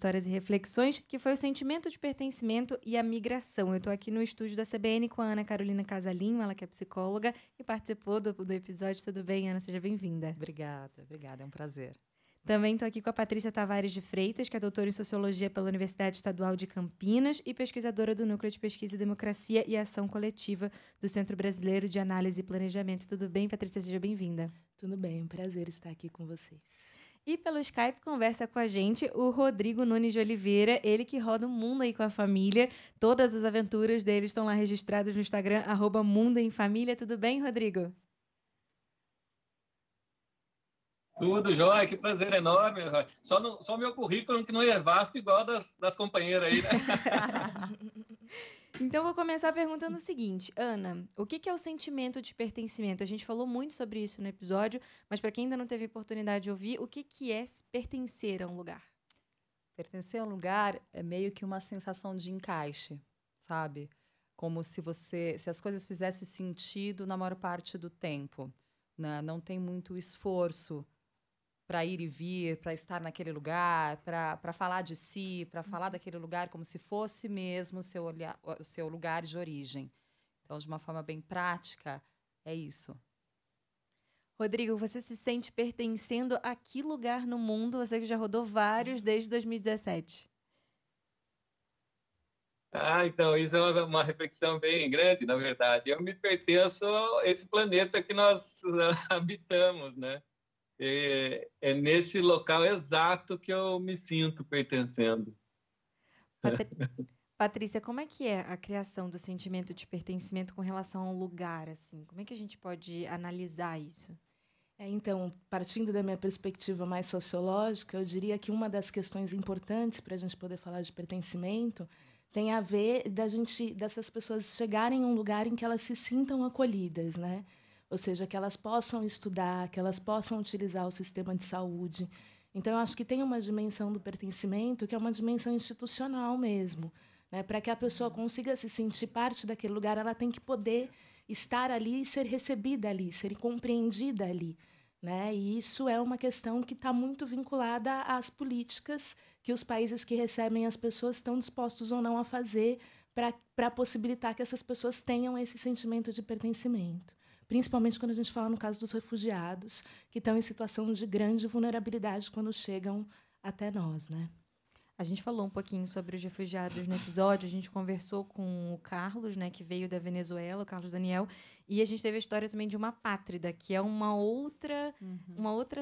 Histórias e Reflexões, que foi o sentimento de pertencimento e a migração. Eu estou aqui no estúdio da CBN com a Ana Carolina Casalinho, ela que é psicóloga e participou do episódio. Tudo bem, Ana? Seja bem-vinda. Obrigada, é um prazer. Também estou aqui com a Patrícia Tavares de Freitas, que é doutora em Sociologia pela Universidade Estadual de Campinas e pesquisadora do Núcleo de Pesquisa, Democracia e Ação Coletiva do Centro Brasileiro de Análise e Planejamento. Tudo bem, Patrícia? Seja bem-vinda. Tudo bem, um prazer estar aqui com vocês. E pelo Skype conversa com a gente o Rodrigo Nunes de Oliveira, ele que roda o mundo aí com a família. Todas as aventuras dele estão lá registradas no Instagram, @mundoemfamilia. Tudo bem, Rodrigo? Tudo jóia, que prazer enorme. Só o meu currículo que não é vasto igual das companheiras aí, né? Então, vou começar perguntando o seguinte. Ana, o que é o sentimento de pertencimento? A gente falou muito sobre isso no episódio, mas para quem ainda não teve oportunidade de ouvir, o que é pertencer a um lugar? Pertencer a um lugar é meio que uma sensação de encaixe, sabe? Como se as coisas fizessem sentido na maior parte do tempo, né? Não tem muito esforço para ir e vir, para estar naquele lugar, para falar de si, para falar daquele lugar como se fosse mesmo o seu lugar de origem. Então, de uma forma bem prática, é isso. Rodrigo, você se sente pertencendo a que lugar no mundo? Você que já rodou vários desde 2017. Então, isso é uma reflexão bem grande, na verdade. Eu me pertenço a esse planeta que nós habitamos, né? É nesse local exato que eu me sinto pertencendo. Patrícia, como é que é a criação do sentimento de pertencimento com relação ao lugar, assim? Como é que a gente pode analisar isso? Então, partindo da minha perspectiva mais sociológica, eu diria que uma das questões importantes para a gente poder falar de pertencimento tem a ver dessas pessoas chegarem a um lugar em que elas se sintam acolhidas, né? Ou seja, que elas possam estudar, que elas possam utilizar o sistema de saúde. Então, eu acho que tem uma dimensão do pertencimento que é uma dimensão institucional mesmo, né? Para que a pessoa consiga se sentir parte daquele lugar, ela tem que poder estar ali e ser recebida ali, ser compreendida ali, né? E isso é uma questão que está muito vinculada às políticas que os países que recebem as pessoas estão dispostos ou não a fazer para possibilitar que essas pessoas tenham esse sentimento de pertencimento. Principalmente quando a gente fala no caso dos refugiados, que estão em situação de grande vulnerabilidade quando chegam até nós, né? A gente falou um pouquinho sobre os refugiados no episódio, a gente conversou com o Carlos, né, que veio da Venezuela, o Carlos Daniel, e a gente teve a história também de uma pátrida, que é uma outra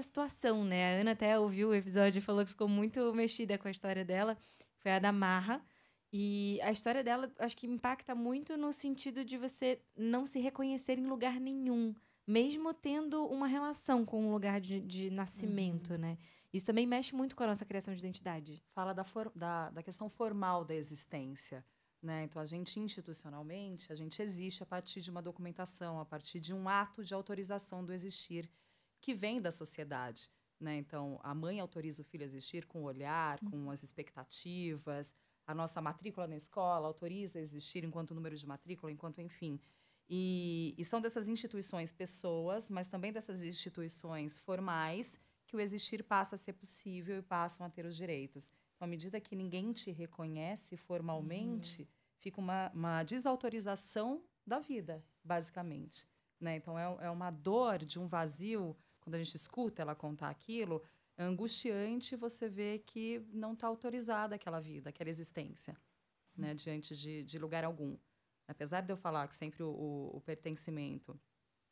situação, né? A Ana até ouviu o episódio e falou que ficou muito mexida com a história dela, foi a da Marra, e a história dela, acho que impacta muito no sentido de você não se reconhecer em lugar nenhum, mesmo tendo uma relação com um lugar de nascimento, né? Isso também mexe muito com a nossa criação de identidade. Fala da questão formal da existência, né? Então, a gente, institucionalmente, a gente existe a partir de uma documentação, a partir de um ato de autorização do existir que vem da sociedade, né? Então, a mãe autoriza o filho a existir com o olhar, com as expectativas. A nossa matrícula na escola autoriza a existir enquanto número de matrícula, enquanto, enfim. E são dessas instituições pessoas, mas também dessas instituições formais que o existir passa a ser possível e passam a ter os direitos. Então, à medida que ninguém te reconhece formalmente, fica uma desautorização da vida, basicamente, né? Então, é uma dor de um vazio, quando a gente escuta ela contar aquilo, é angustiante você ver que não está autorizada aquela vida, aquela existência, né? Diante de lugar algum. Apesar de eu falar que sempre o pertencimento,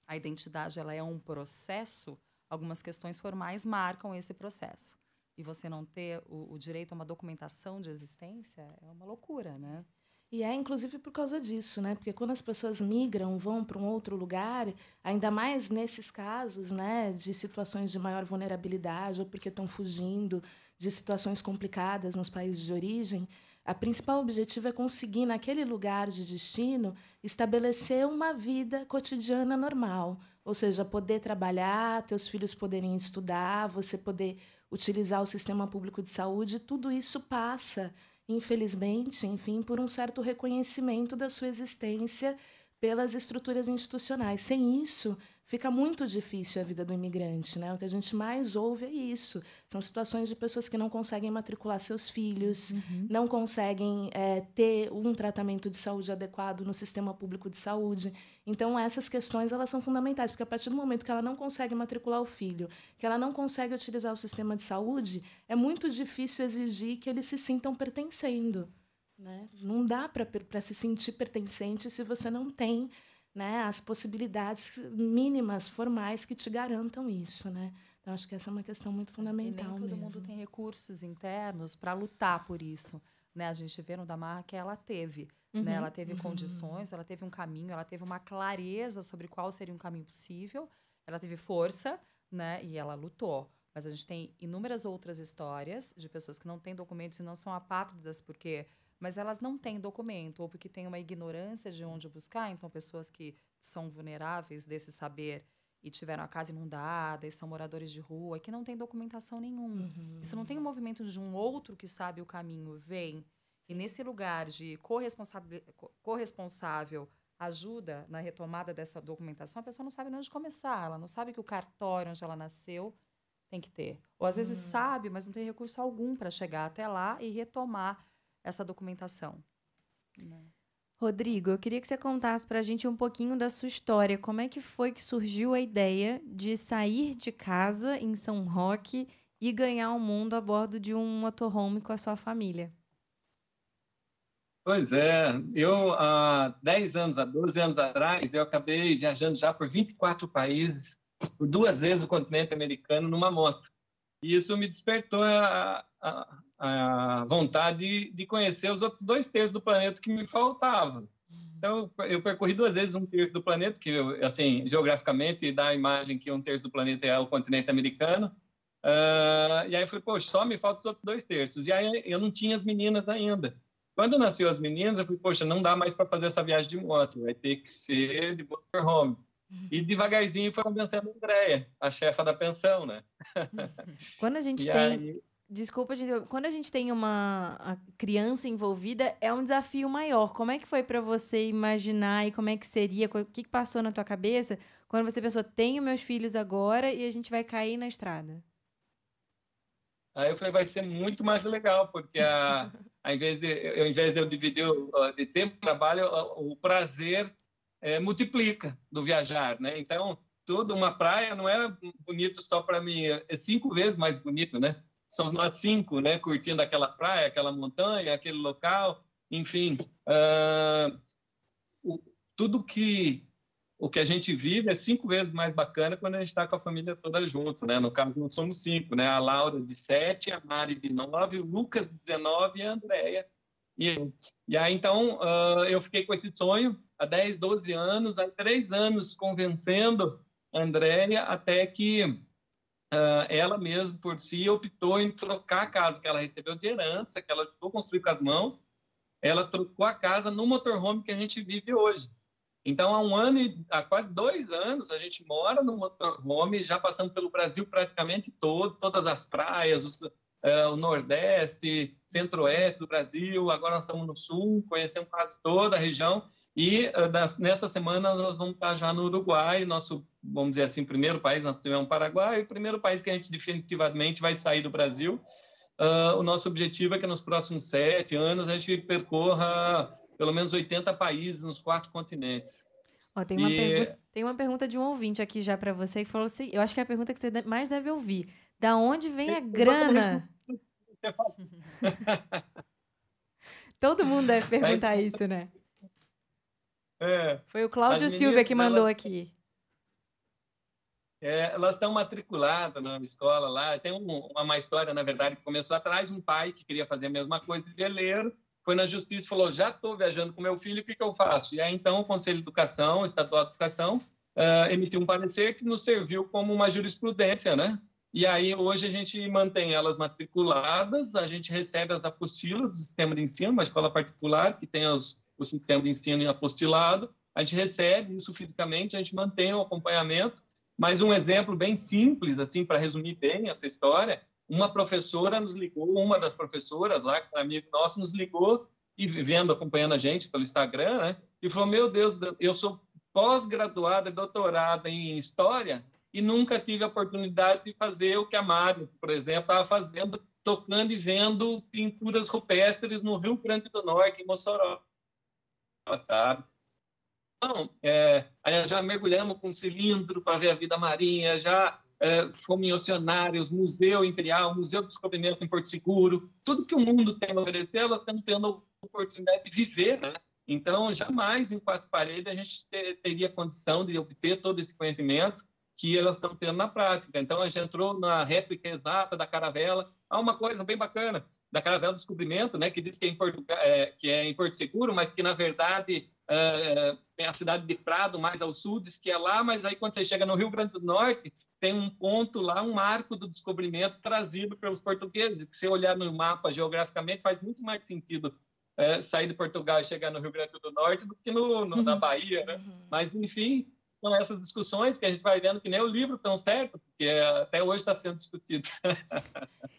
a identidade, ela é um processo, algumas questões formais marcam esse processo. E você não ter o direito a uma documentação de existência é uma loucura, né? E é, inclusive, por causa disso, né? Porque quando as pessoas migram, vão para um outro lugar, ainda mais nesses casos, né, de situações de maior vulnerabilidade ou porque estão fugindo de situações complicadas nos países de origem, a principal objetivo é conseguir, naquele lugar de destino, estabelecer uma vida cotidiana normal. Ou seja, poder trabalhar, teus filhos poderem estudar, você poder utilizar o sistema público de saúde, tudo isso passa, infelizmente, enfim, por um certo reconhecimento da sua existência pelas estruturas institucionais. Sem isso, fica muito difícil a vida do imigrante, né? O que a gente mais ouve é isso. São situações de pessoas que não conseguem matricular seus filhos, não conseguem ter um tratamento de saúde adequado no sistema público de saúde. Então, essas questões elas são fundamentais, porque a partir do momento que ela não consegue matricular o filho, que ela não consegue utilizar o sistema de saúde, é muito difícil exigir que eles se sintam pertencendo, né? Não dá para se sentir pertencente se você não tem, né, as possibilidades mínimas, formais, que te garantam isso, né? Então, acho que essa é uma questão muito fundamental. E nem todo mundo tem recursos internos para lutar por isso, né? A gente vê no Damar que ela teve, né? Ela teve condições, ela teve um caminho, ela teve uma clareza sobre qual seria um caminho possível, ela teve força, né? E ela lutou. Mas a gente tem inúmeras outras histórias de pessoas que não têm documentos e não são apátridas mas elas não têm documento, ou porque tem uma ignorância de onde buscar, então pessoas que são vulneráveis desse saber e tiveram a casa inundada e são moradores de rua, que não têm documentação nenhuma. Isso não tem um movimento de um outro que sabe o caminho, vem. E nesse lugar de corresponsável ajuda na retomada dessa documentação, a pessoa não sabe nem onde começar, ela não sabe que o cartório onde ela nasceu tem que ter. Ou às vezes sabe, mas não tem recurso algum para chegar até lá e retomar essa documentação. Rodrigo, eu queria que você contasse para a gente um pouquinho da sua história. Como é que foi que surgiu a ideia de sair de casa em São Roque e ganhar o mundo a bordo de um motorhome com a sua família? Pois é, eu há 12 anos atrás, eu acabei viajando já por 24 países, por 2 vezes o continente americano numa moto. E isso me despertou a vontade de conhecer os outros 2/3 do planeta que me faltavam. Então, eu percorri 2 vezes 1/3 do planeta, que, assim, geograficamente dá a imagem que 1/3 do planeta é o continente americano. E aí eu falei, poxa, só me faltam os outros 2/3. E aí eu não tinha as meninas ainda. Quando nasceu as meninas, eu falei, poxa, não dá mais para fazer essa viagem de moto, vai ter que ser de motorhome. E devagarzinho foi convencendo a Andréia, a chefa da pensão, né? Quando a gente tem... Desculpa, quando a gente tem a criança envolvida, é um desafio maior. Como é que foi para você imaginar e como é que seria? O que passou na tua cabeça quando você pensou, tenho meus filhos agora e a gente vai cair na estrada? Aí eu falei, vai ser muito mais legal, porque ao invés de eu dividir de tempo de trabalho, o prazer multiplica do viajar, né? Então, toda uma praia não é bonito só para mim, é 5 vezes mais bonito, né? São nós 5, né? Curtindo aquela praia, aquela montanha, aquele local, enfim. Tudo o que a gente vive é 5 vezes mais bacana quando a gente está com a família toda junto, né? No caso, nós somos 5, né? A Laura de 7, a Mari de 9, o Lucas de 19 e a Andréia. E aí, então, eu fiquei com esse sonho há 10, 12 anos, há 3 anos convencendo a Andréia até que ela mesma, por si, optou em trocar a casa que ela recebeu de herança, que ela ajudou a construir com as mãos, ela trocou a casa no motorhome que a gente vive hoje. Então, há quase 2 anos, a gente mora no motorhome, já passando pelo Brasil praticamente todo, todas as praias, o Nordeste, Centro-Oeste do Brasil, agora nós estamos no Sul, conhecemos quase toda a região, e nessa semana nós vamos estar já no Uruguai, nosso, vamos dizer assim, primeiro país, nós tivemos o Paraguai, o primeiro país que a gente definitivamente vai sair do Brasil. O nosso objetivo é que nos próximos 7 anos a gente percorra pelo menos 80 países nos 4 continentes. Tem uma pergunta de um ouvinte aqui já para você, que falou assim, eu acho que é a pergunta que você mais deve ouvir. Da onde vem a grana? Todo mundo deve perguntar isso, né? Foi o Cláudio Silva que mandou aqui. Elas estão matriculadas na escola lá. Tem uma história, na verdade, que começou atrás de um pai que queria fazer a mesma coisa de veleiro, foi na justiça e falou, já estou viajando com meu filho, o que eu faço? E aí, então, o Conselho de Educação, o Estatuto de Educação, emitiu um parecer que nos serviu como uma jurisprudência, né? E aí, hoje, a gente mantém elas matriculadas, a gente recebe as apostilas do sistema de ensino, uma escola particular que tem o sistema de ensino apostilado, a gente recebe isso fisicamente, a gente mantém o acompanhamento, mas um exemplo bem simples, assim, para resumir bem essa história, uma professora nos ligou, uma das professoras lá, que é amigo nosso, nos ligou, e acompanhando a gente pelo Instagram, né? E falou, meu Deus, eu sou pós-graduada, doutorada em História, e nunca tive a oportunidade de fazer o que a Mari, por exemplo, estava fazendo, tocando e vendo pinturas rupestres no Rio Grande do Norte, em Mossoró, sabe? Então, já mergulhamos com cilindro para ver a vida marinha, já fomos em oceanários, Museu Imperial, Museu do Descobrimento em Porto Seguro, tudo que o mundo tem a oferecer, elas estão tendo a oportunidade de viver, né? Então, jamais em 4 paredes a gente teria condição de obter todo esse conhecimento que elas estão tendo na prática. Então, a gente entrou na réplica exata da caravela. Há uma coisa bem bacana da caravela do Descobrimento, né, que diz que é em Porto Seguro, mas que, na verdade, tem a cidade de Prado, mais ao sul, diz que é lá, mas aí, quando você chega no Rio Grande do Norte, tem um ponto lá, um marco do descobrimento trazido pelos portugueses, que, se olhar no mapa geograficamente, faz muito mais sentido sair de Portugal e chegar no Rio Grande do Norte do que na Bahia, né? Mas, enfim, são essas discussões que a gente vai vendo que nem o livro tão certo, porque até hoje está sendo discutido.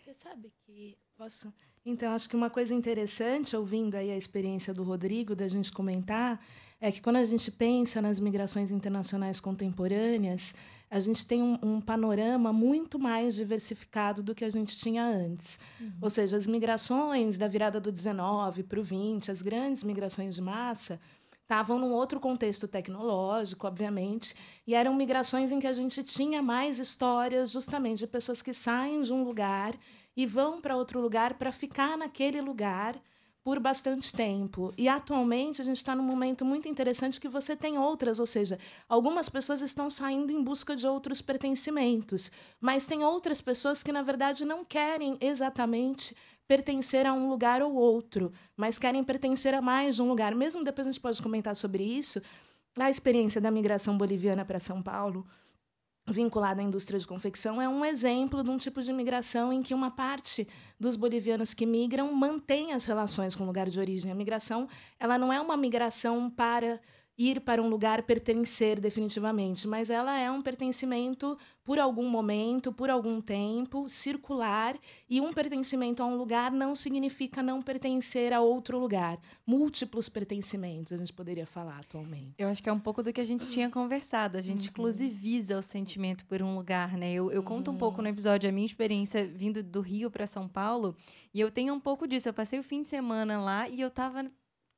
Você sabe que... Posso? Então, acho que uma coisa interessante, ouvindo aí a experiência do Rodrigo, da gente comentar, é que quando a gente pensa nas migrações internacionais contemporâneas, a gente tem um panorama muito mais diversificado do que a gente tinha antes. Ou seja, as migrações da virada do 19 para o 20, as grandes migrações de massa, estavam num outro contexto tecnológico, obviamente, e eram migrações em que a gente tinha mais histórias justamente de pessoas que saem de um lugar e vão para outro lugar para ficar naquele lugar por bastante tempo. E, atualmente, a gente está num momento muito interessante que você tem outras, ou seja, algumas pessoas estão saindo em busca de outros pertencimentos, mas tem outras pessoas que, na verdade, não querem exatamente pertencer a um lugar ou outro, mas querem pertencer a mais de um lugar. Mesmo depois a gente pode comentar sobre isso, a experiência da migração boliviana para São Paulo, vinculada à indústria de confecção, é um exemplo de um tipo de migração em que uma parte dos bolivianos que migram mantém as relações com o lugar de origem. A migração, ela não é uma migração para ir para um lugar, pertencer definitivamente, mas ela é um pertencimento por algum momento, por algum tempo, circular, e um pertencimento a um lugar não significa não pertencer a outro lugar. Múltiplos pertencimentos, a gente poderia falar atualmente. Eu acho que é um pouco do que a gente tinha conversado. A gente exclusiviza o sentimento por um lugar, né? Eu conto um pouco no episódio a minha experiência vindo do Rio para São Paulo, e eu tenho um pouco disso. Eu passei o fim de semana lá e eu estava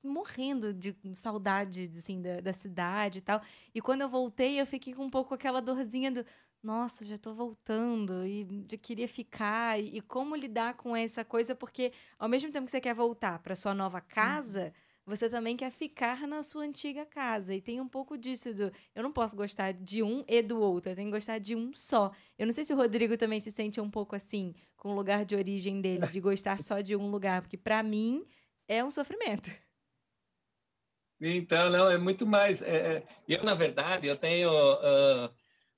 morrendo de saudade, assim, da cidade e tal. E quando eu voltei, eu fiquei com um pouco aquela dorzinha do... Nossa, já estou voltando e já queria ficar. E como lidar com essa coisa, porque ao mesmo tempo que você quer voltar para sua nova casa, você também quer ficar na sua antiga casa. E tem um pouco disso eu não posso gostar de um e do outro, eu tenho que gostar de um só. Eu não sei se o Rodrigo também se sente um pouco assim, com o lugar de origem dele, de gostar só de um lugar, porque para mim é um sofrimento. Então, não, é muito mais. Eu, na verdade, eu tenho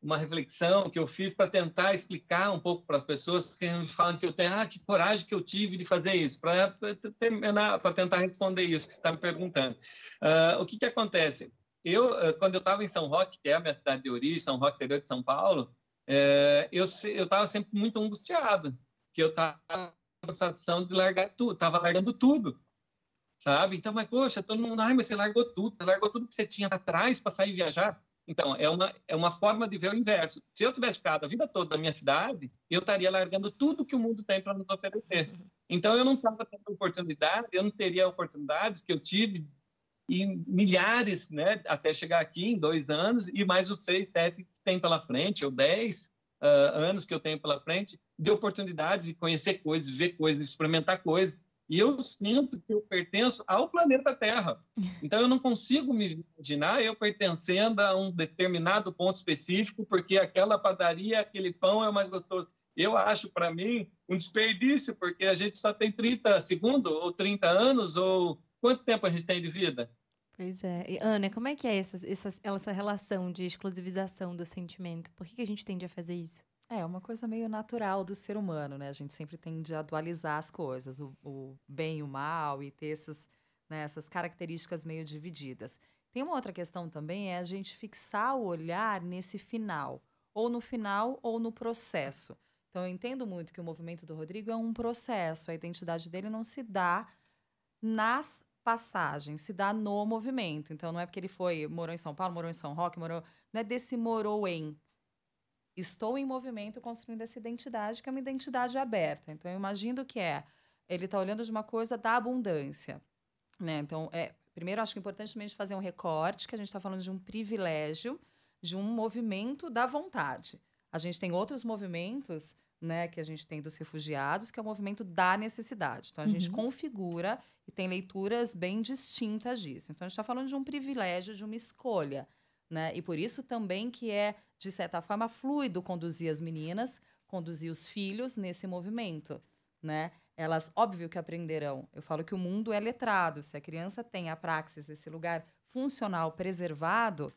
uma reflexão que eu fiz para tentar explicar um pouco para as pessoas que falam que eu tenho, que coragem que eu tive de fazer isso, para tentar responder isso que você está me perguntando. O que acontece? Quando eu estava em São Roque, que é a minha cidade de origem, São Roque, interior de São Paulo, eu estava sempre muito angustiado, que eu estava com a sensação de largar tudo, estava largando tudo. Sabe? Então, mas, poxa, todo mundo, mas você largou tudo que você tinha atrás para sair viajar. Então, é uma forma de ver o inverso. Se eu tivesse ficado a vida toda na minha cidade, eu estaria largando tudo que o mundo tem para nos oferecer. Então, eu não estava tendo oportunidade, eu não teria oportunidades que eu tive em milhares, né, até chegar aqui em 2 anos, e mais os 6, 7 que tem pela frente, ou 10 anos que eu tenho pela frente, de oportunidades de conhecer coisas, ver coisas, experimentar coisas. E eu sinto que eu pertenço ao planeta Terra. Então, eu não consigo me imaginar eu pertencendo a um determinado ponto específico, porque aquela padaria, aquele pão é o mais gostoso. Eu acho, para mim, um desperdício, porque a gente só tem 30 segundos, ou 30 anos, ou quanto tempo a gente tem de vida? Pois é. E, Ana, como é que é essa relação de exclusivização do sentimento? Por que a gente tende a fazer isso? É uma coisa meio natural do ser humano, né? A gente sempre tende a dualizar as coisas, o bem e o mal, e ter essas características meio divididas. Tem uma outra questão também, é a gente fixar o olhar nesse final, ou no processo. Então, eu entendo muito que o movimento do Rodrigo é um processo, a identidade dele não se dá nas passagem, se dá no movimento. Então, não é porque ele morou em São Paulo, morou em São Roque, não é desse morou em. Estou em movimento construindo essa identidade, que é uma identidade aberta. Então, eu imagino que ele está olhando de uma coisa da abundância, né? Então, primeiro, acho que é importante também fazer um recorte, que a gente está falando de um privilégio, de um movimento da vontade. A gente tem outros movimentos, né, que a gente tem dos refugiados, que é o movimento da necessidade. Então, a gente configura e tem leituras bem distintas disso. Então, a gente está falando de um privilégio, de uma escolha, né? E por isso também que de certa forma, fluido conduzir as meninas, conduzir os filhos nesse movimento, né? Elas, óbvio que aprenderão. Eu falo que o mundo é letrado. Se a criança tem a praxis, esse lugar funcional preservado,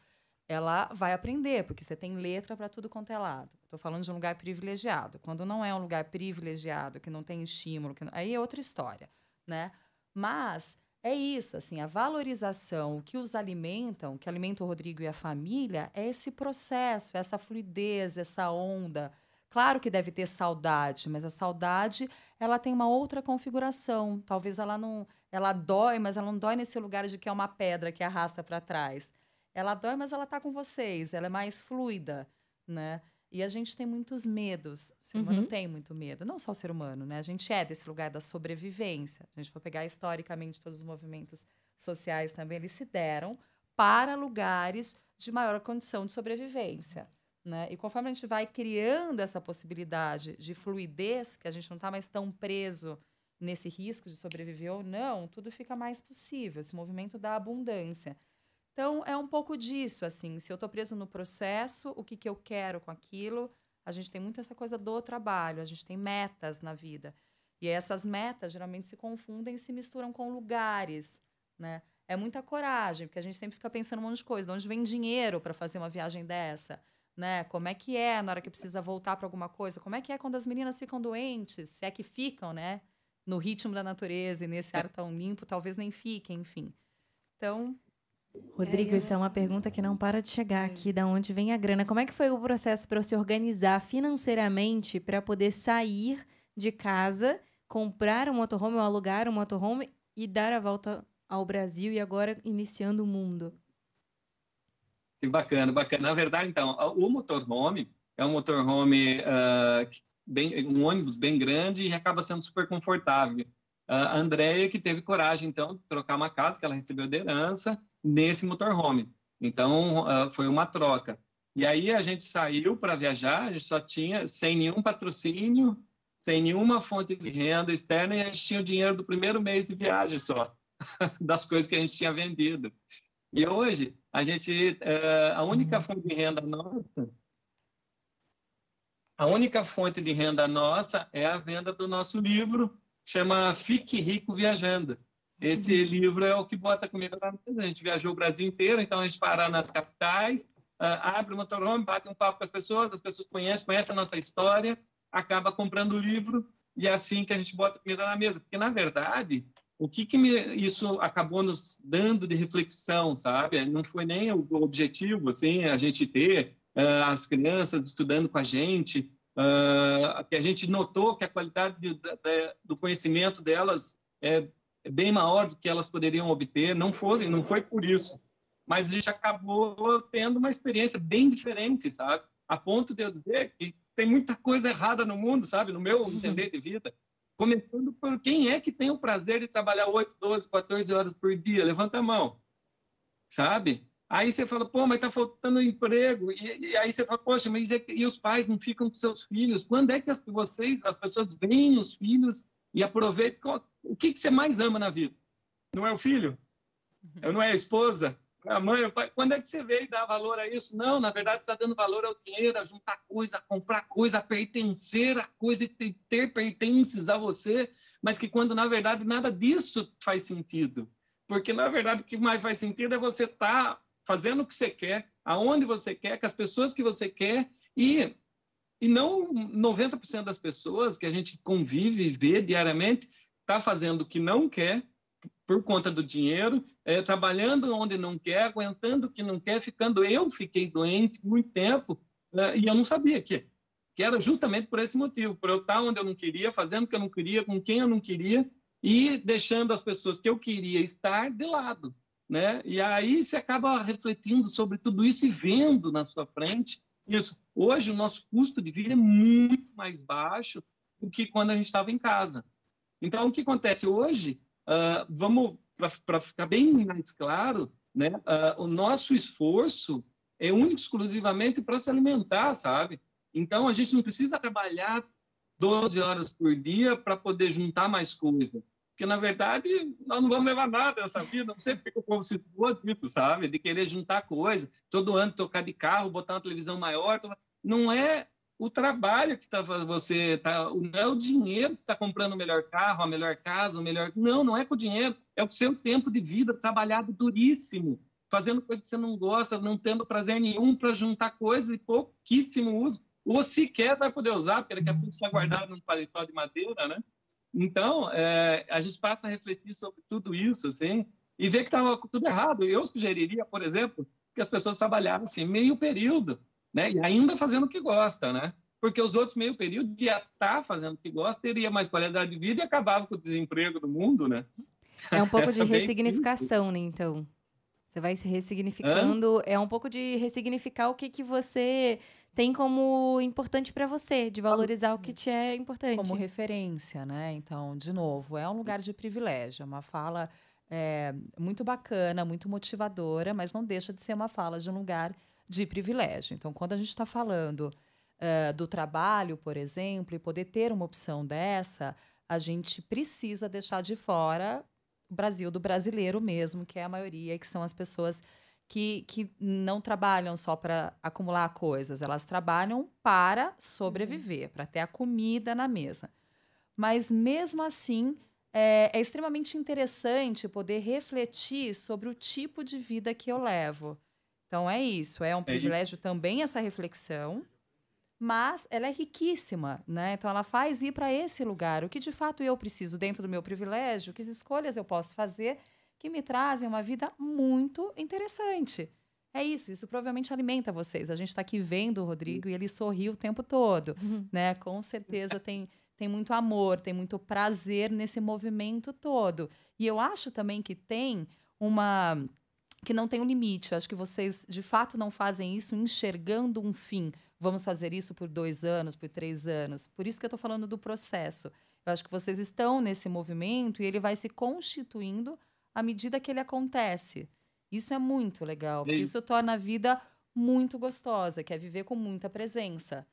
ela vai aprender, porque você tem letra para tudo quanto é lado. Estou falando de um lugar privilegiado. Quando não é um lugar privilegiado, que não tem estímulo, aí é outra história, né? Mas é isso, assim, a valorização, o que os alimentam, que alimenta o Rodrigo e a família, é esse processo, essa fluidez, essa onda. Claro que deve ter saudade, mas a saudade, ela tem uma outra configuração. Talvez ela dói, mas ela não dói nesse lugar de que é uma pedra que arrasta para trás. Ela dói, mas ela está com vocês, ela é mais fluida, né? E a gente tem muitos medos. O ser humano tem muito medo. Não só o ser humano, né? A gente é desse lugar da sobrevivência. Se a gente for pegar historicamente todos os movimentos sociais também, eles se deram para lugares de maior condição de sobrevivência, né? E conforme a gente vai criando essa possibilidade de fluidez, que a gente não está mais tão preso nesse risco de sobreviver ou não, tudo fica mais possível. Esse movimento da abundância. Então, é um pouco disso, assim, se eu estou preso no processo, o que eu quero com aquilo, a gente tem muito essa coisa do trabalho, a gente tem metas na vida. E essas metas, geralmente, se confundem e se misturam com lugares, né? É muita coragem, porque a gente sempre fica pensando um monte de coisa. De onde vem dinheiro para fazer uma viagem dessa? Né? Como é que é na hora que precisa voltar para alguma coisa? Como é que é quando as meninas ficam doentes? Se é que ficam, né? No ritmo da natureza e nesse ar tão limpo, talvez nem fiquem, enfim. Então... Rodrigo, essa é uma pergunta que não para de chegar aqui, da onde vem a grana. Como é que foi o processo para se organizar financeiramente para poder sair de casa, comprar um motorhome ou alugar um motorhome e dar a volta ao Brasil e agora iniciando o mundo? Que bacana, bacana. Na verdade, então, o motorhome é um motorhome, um ônibus bem grande e acaba sendo super confortável. A Andréia que teve coragem, então, de trocar uma casa que ela recebeu de herança nesse motorhome. Então, foi uma troca. E aí a gente saiu para viajar, a gente só tinha, sem nenhum patrocínio, sem nenhuma fonte de renda externa, e a gente tinha o dinheiro do primeiro mês de viagem só, das coisas que a gente tinha vendido. E hoje, a única fonte de renda nossa, é a venda do nosso livro, chama Fique Rico Viajando. Esse livro é o que bota comida na mesa. A gente viajou o Brasil inteiro, então a gente para nas capitais, abre o motorhome, bate um papo com as pessoas conhecem a nossa história, acaba comprando o livro, e é assim que a gente bota comida na mesa. Porque, na verdade, o que isso acabou nos dando de reflexão, sabe? Não foi nem o objetivo, assim, a gente ter as crianças estudando com a gente, que a gente notou que a qualidade do conhecimento delas é bem maior do que elas poderiam obter, não foi por isso, mas a gente acabou tendo uma experiência bem diferente, sabe? A ponto de eu dizer que tem muita coisa errada no mundo, sabe? No meu entender de vida, começando por quem é que tem o prazer de trabalhar 8, 12, 14 horas por dia? Levanta a mão, sabe? Aí você fala, pô, mas tá faltando emprego. E aí você fala, poxa, mas e os pais não ficam com seus filhos? Quando é que as pessoas veem os filhos e aproveitam? O que você mais ama na vida? Não é o filho? Não é a esposa? Não é a mãe? O pai? Quando é que você veio dar valor a isso? Não, na verdade, você está dando valor ao dinheiro, a juntar coisa, a comprar coisa, a pertencer a coisa e ter pertences a você, mas que quando, na verdade, nada disso faz sentido. Porque, na verdade, o que mais faz sentido é você estar fazendo o que você quer, aonde você quer, com as pessoas que você quer, e não 90% das pessoas que a gente convive e vê diariamente está fazendo o que não quer por conta do dinheiro, trabalhando onde não quer, aguentando o que não quer, Eu fiquei doente muito tempo e eu não sabia que era justamente por esse motivo, por eu estar onde eu não queria, fazendo o que eu não queria, com quem eu não queria, e deixando as pessoas que eu queria estar de lado, né? E aí você acaba refletindo sobre tudo isso e vendo na sua frente isso. Hoje, o nosso custo de vida é muito mais baixo do que quando a gente estava em casa. Então, o que acontece hoje, vamos, para ficar bem mais claro, né? O nosso esforço é único exclusivamente para se alimentar, sabe? Então, a gente não precisa trabalhar 12 horas por dia para poder juntar mais coisa. Porque, na verdade, nós não vamos levar nada nessa vida. Não sei porque o povo se dito, sabe? De querer juntar coisa, todo ano trocar de carro, botar uma televisão maior. Não é o trabalho que está você tá, não é o dinheiro que está comprando o melhor carro, a melhor casa, o melhor. Não é com o dinheiro, é o seu tempo de vida trabalhado duríssimo, fazendo coisa que você não gosta, não tendo prazer nenhum para juntar coisas e pouquíssimo uso, ou sequer vai poder usar, porque daqui a pouco está guardado num paletó de madeira, né? Então, a gente passa a refletir sobre tudo isso, assim, e ver que estava tudo errado. Eu sugeriria, por exemplo, que as pessoas trabalhassem meio período, né? E ainda fazendo o que gosta, né? Porque os outros meio período ia estar fazendo o que gosta, teria mais qualidade de vida e acabava com o desemprego do mundo, né? É um pouco de ressignificação, né? Então, você vai se ressignificando. É um pouco de ressignificar o que você tem como importante para você, de valorizar o que te é importante. Como referência, né? Então, de novo, é um lugar de privilégio, é uma fala muito bacana, muito motivadora, mas não deixa de ser uma fala de um lugar de privilégio. Então, quando a gente está falando do trabalho, por exemplo, e poder ter uma opção dessa, a gente precisa deixar de fora o Brasil do brasileiro mesmo, que é a maioria, que são as pessoas que não trabalham só para acumular coisas, elas trabalham para sobreviver, para ter a comida na mesa. Mas, mesmo assim, é extremamente interessante poder refletir sobre o tipo de vida que eu levo. Então, é isso. É um privilégio também essa reflexão, mas ela é riquíssima, né? Então, ela faz ir para esse lugar. O que, de fato, eu preciso dentro do meu privilégio, que escolhas eu posso fazer que me trazem uma vida muito interessante. É isso provavelmente alimenta vocês. A gente está aqui vendo o Rodrigo e ele sorri o tempo todo, né? Com certeza tem muito amor, tem muito prazer nesse movimento todo. E eu acho também que que não tem um limite. Eu acho que vocês, de fato, não fazem isso enxergando um fim. Vamos fazer isso por 2 anos, por 3 anos. Por isso que eu estou falando do processo. Eu acho que vocês estão nesse movimento e ele vai se constituindo à medida que ele acontece. Isso é muito legal, porque isso torna a vida muito gostosa, que é viver com muita presença.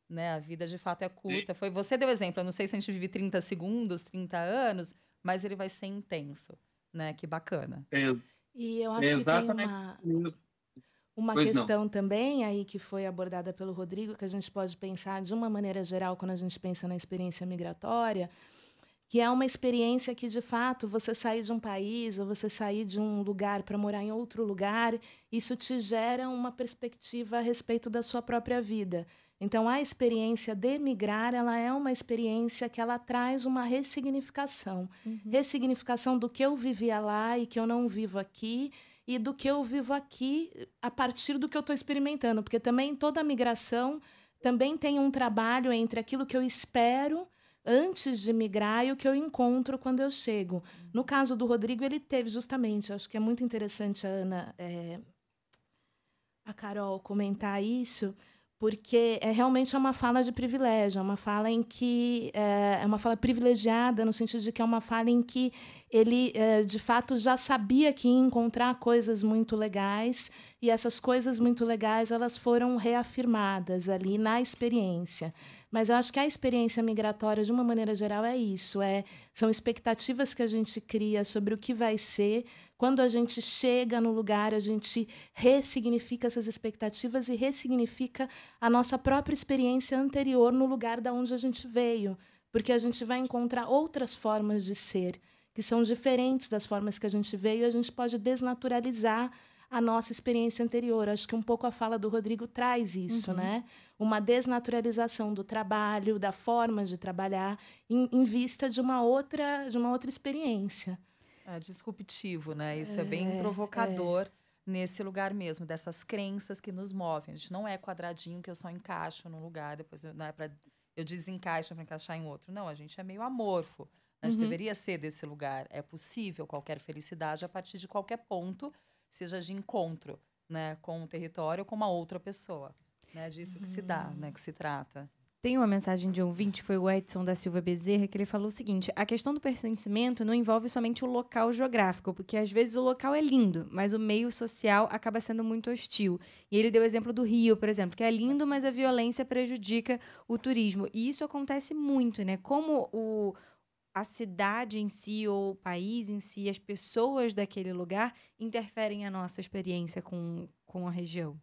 Né? A vida, de fato, é curta. Você deu exemplo, eu não sei se a gente vive 30 segundos, 30 anos, mas ele vai ser intenso. Né? Que bacana. E eu acho que tem uma questão também aí que foi abordada pelo Rodrigo, que a gente pode pensar de uma maneira geral quando a gente pensa na experiência migratória, que é uma experiência que, de fato, você sair de um país ou você sair de um lugar para morar em outro lugar, isso te gera uma perspectiva a respeito da sua própria vida. Então, a experiência de migrar, ela é uma experiência que ela traz uma ressignificação. Ressignificação do que eu vivia lá e que eu não vivo aqui, e do que eu vivo aqui a partir do que eu estou experimentando. Porque também toda a migração também tem um trabalho entre aquilo que eu espero antes de migrar e o que eu encontro quando eu chego. No caso do Rodrigo, ele teve justamente, acho que é muito interessante a Carol comentar isso, porque realmente é uma fala de privilégio, é uma fala em que é uma fala privilegiada, no sentido de que é uma fala em que ele, de fato, já sabia que ia encontrar coisas muito legais, e essas coisas muito legais elas foram reafirmadas ali na experiência. Mas eu acho que a experiência migratória, de uma maneira geral, é isso. São expectativas que a gente cria sobre o que vai ser. Quando a gente chega no lugar, a gente ressignifica essas expectativas e ressignifica a nossa própria experiência anterior no lugar da onde a gente veio. Porque a gente vai encontrar outras formas de ser, que são diferentes das formas que a gente veio, e a gente pode desnaturalizar a nossa experiência anterior. Acho que um pouco a fala do Rodrigo traz isso, né? Uma desnaturalização do trabalho, da forma de trabalhar, em vista de uma outra experiência. É disruptivo, né? Isso é bem provocador nesse lugar mesmo, dessas crenças que nos movem. A gente não é quadradinho que eu só encaixo num lugar, depois eu desencaixo para encaixar em outro. Não, a gente é meio amorfo. A gente deveria ser desse lugar. É possível qualquer felicidade a partir de qualquer ponto, seja de encontro, né, com o território ou com uma outra pessoa. Né, disso que se dá, né, que se trata. Tem uma mensagem de um ouvinte, que foi o Edson da Silva Bezerra, que ele falou o seguinte: a questão do pertencimento não envolve somente o local geográfico, porque às vezes o local é lindo, mas o meio social acaba sendo muito hostil. E ele deu o exemplo do Rio, por exemplo, que é lindo, mas a violência prejudica o turismo. E isso acontece muito, né? Como a cidade em si, ou o país em si, as pessoas daquele lugar interferem na nossa experiência com a região.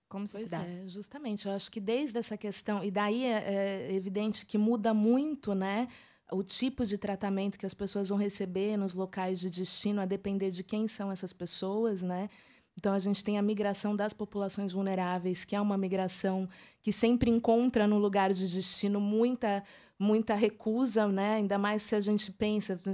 Como isso se dá? Justamente. Eu acho que desde essa questão... E daí é evidente que muda muito, né, o tipo de tratamento que as pessoas vão receber nos locais de destino, a depender de quem são essas pessoas, né? Então, a gente tem a migração das populações vulneráveis, que é uma migração que sempre encontra no lugar de destino muita recusa, né? Ainda mais se a gente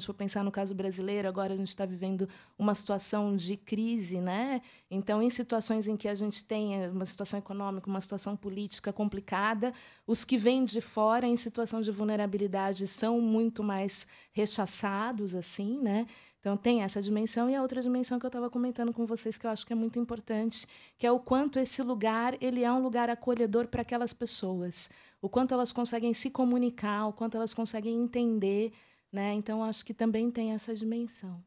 for pensar no caso brasileiro, agora a gente está vivendo uma situação de crise, né? Então, em situações em que a gente tem uma situação econômica, uma situação política complicada, os que vêm de fora, em situação de vulnerabilidade, são muito mais rechaçados, assim, né? Então, tem essa dimensão, e a outra dimensão que eu estava comentando com vocês, que eu acho que é muito importante, que é o quanto esse lugar ele é um lugar acolhedor para aquelas pessoas, o quanto elas conseguem se comunicar, o quanto elas conseguem entender, né? Então, acho que também tem essa dimensão.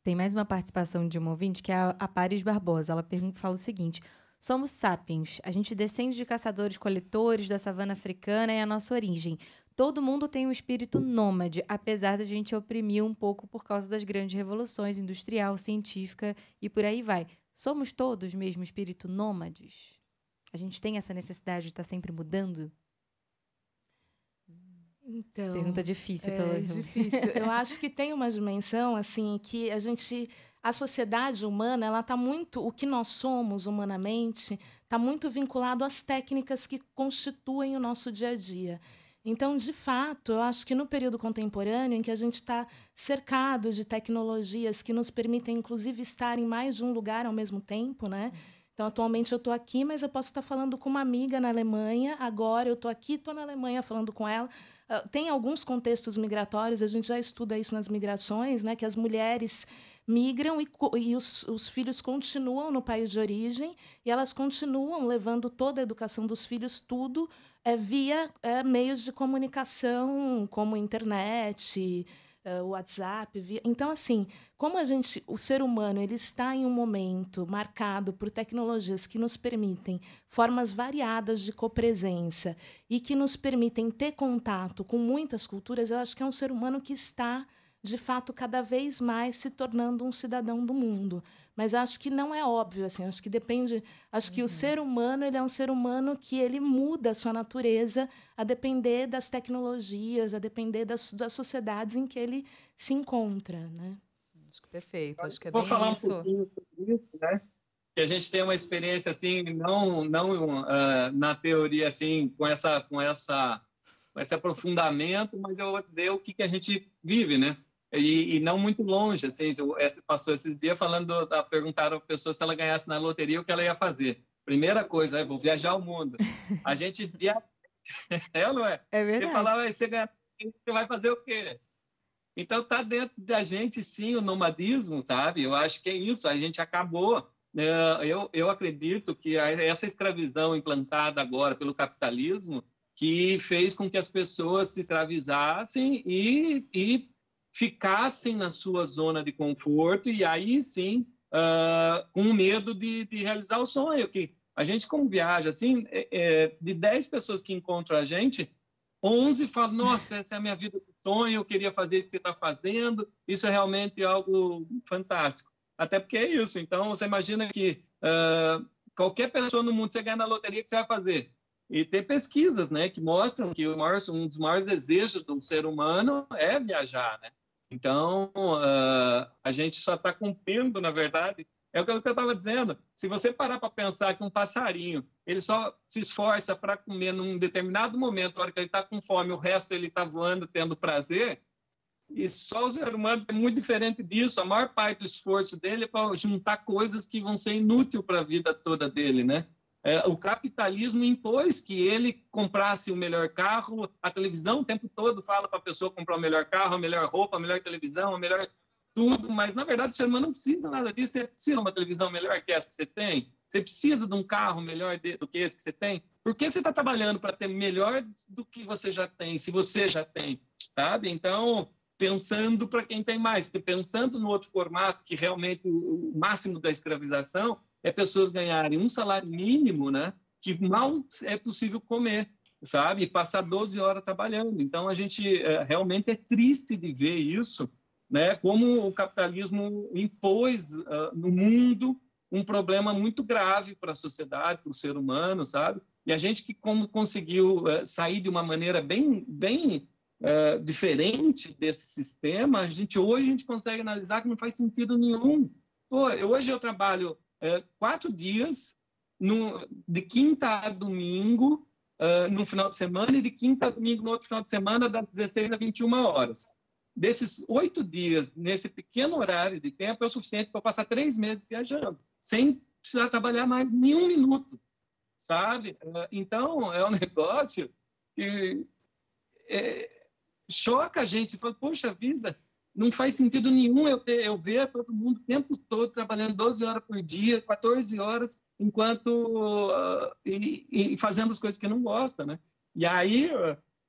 Tem mais uma participação de uma ouvinte, que é a Paris Barbosa. Ela fala o seguinte: somos sapiens, a gente descende de caçadores-coletores da savana africana, é a nossa origem. Todo mundo tem um espírito nômade, apesar da gente oprimir um pouco por causa das grandes revoluções industrial, científica e por aí vai. Somos todos mesmo espírito nômades? A gente tem essa necessidade de estar sempre mudando? Então, pergunta difícil. Difícil. Eu acho que tem uma dimensão assim que a sociedade humana, ela tá muito, o que nós somos humanamente, está muito vinculado às técnicas que constituem o nosso dia a dia. Então, de fato, eu acho que no período contemporâneo, em que a gente está cercado de tecnologias que nos permitem, inclusive, estar em mais de um lugar ao mesmo tempo, né? Então, atualmente eu estou aqui, mas eu posso estar falando com uma amiga na Alemanha. Agora eu estou aqui, estou na Alemanha falando com ela. Tem alguns contextos migratórios, a gente já estuda isso nas migrações, né? Que as mulheres migram e os filhos continuam no país de origem, e elas continuam levando toda a educação dos filhos, tudo via meios de comunicação, como internet, WhatsApp. Então, assim, como o ser humano ele está em um momento marcado por tecnologias que nos permitem formas variadas de copresença e que nos permitem ter contato com muitas culturas, eu acho que é um ser humano que está, de fato, cada vez mais se tornando um cidadão do mundo. Mas acho que não é óbvio, assim, acho que depende. Acho que o ser humano ele é um ser humano que ele muda a sua natureza a depender das tecnologias, a depender das sociedades em que ele se encontra, né? Acho que perfeito, acho que é bem isso. Vou falar um pouquinho sobre isso, né? Que a gente tem uma experiência assim, não na teoria assim, com esse aprofundamento, mas eu vou dizer o que a gente vive, né? E não muito longe, assim, passou esses dias perguntaram a pessoa se ela ganhasse na loteria o que ela ia fazer. Primeira coisa, vou viajar ao mundo. A gente é ou não é? É verdade. Você falava, você ganhar, você vai fazer o quê? Então tá dentro da gente sim o nomadismo, sabe? Eu acho que é isso. A gente acabou. Eu acredito que essa escravidão implantada agora pelo capitalismo que fez com que as pessoas se escravizassem e ficassem na sua zona de conforto e aí sim com medo de realizar o sonho. Que a gente, como viaja, assim, de 10 pessoas que encontram a gente, 11 falam, nossa, essa é a minha vida do sonho, eu queria fazer isso que está fazendo, isso é realmente algo fantástico. Até porque é isso. Então, você imagina que qualquer pessoa no mundo, você ganha na loteria, o que você vai fazer? E tem pesquisas, né, que mostram que um dos maiores desejos do ser humano é viajar, né? Então, a gente só está cumprindo, na verdade, é o que eu estava dizendo. Se você parar para pensar que um passarinho, ele só se esforça para comer num determinado momento, a hora que ele está com fome, o resto ele está voando, tendo prazer, e só o ser humano é muito diferente disso. A maior parte do esforço dele é para juntar coisas que vão ser inúteis para a vida toda dele, né? O capitalismo impôs que ele comprasse o melhor carro, a televisão o tempo todo fala para a pessoa comprar o melhor carro, a melhor roupa, a melhor televisão, a melhor tudo, mas, na verdade, o ser humano não precisa nada disso. Você precisa de uma televisão melhor que essa que você tem? Você precisa de um carro melhor do que esse que você tem? Por que você está trabalhando para ter melhor do que você já tem, se você já tem, sabe? Então, pensando para quem tem mais, pensando no outro formato, que realmente o máximo da escravização é pessoas ganharem um salário mínimo, né, que mal é possível comer, sabe? E passar 12 horas trabalhando. Então, a gente realmente é triste de ver isso, né, como o capitalismo impôs no mundo um problema muito grave para a sociedade, para o ser humano, sabe? E a gente que como conseguiu sair de uma maneira bem diferente desse sistema, hoje a gente consegue analisar que não faz sentido nenhum. Pô, hoje eu trabalho 4 dias, de quinta a domingo, no final de semana, e de quinta a domingo no outro final de semana, das 16 a 21 horas. Desses 8 dias, nesse pequeno horário de tempo, é o suficiente para eu passar 3 meses viajando, sem precisar trabalhar mais nenhum minuto, sabe? Então, é um negócio que choca a gente. Fala, poxa vida, não faz sentido nenhum eu ver todo mundo o tempo todo trabalhando 12 horas por dia, 14 horas, enquanto e fazendo as coisas que não gosta, né? E aí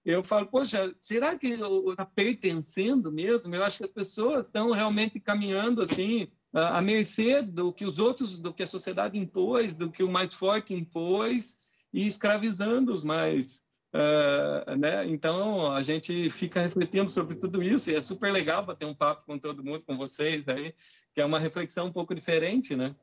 eu falo, poxa, será que está pertencendo mesmo? Eu acho que as pessoas estão realmente caminhando assim à mercê do que os outros, do que a sociedade impôs, do que o mais forte impôs, e escravizando os mais, né? Então a gente fica refletindo sobre tudo isso, e é super legal bater um papo com todo mundo, com vocês aí, que é uma reflexão um pouco diferente, né?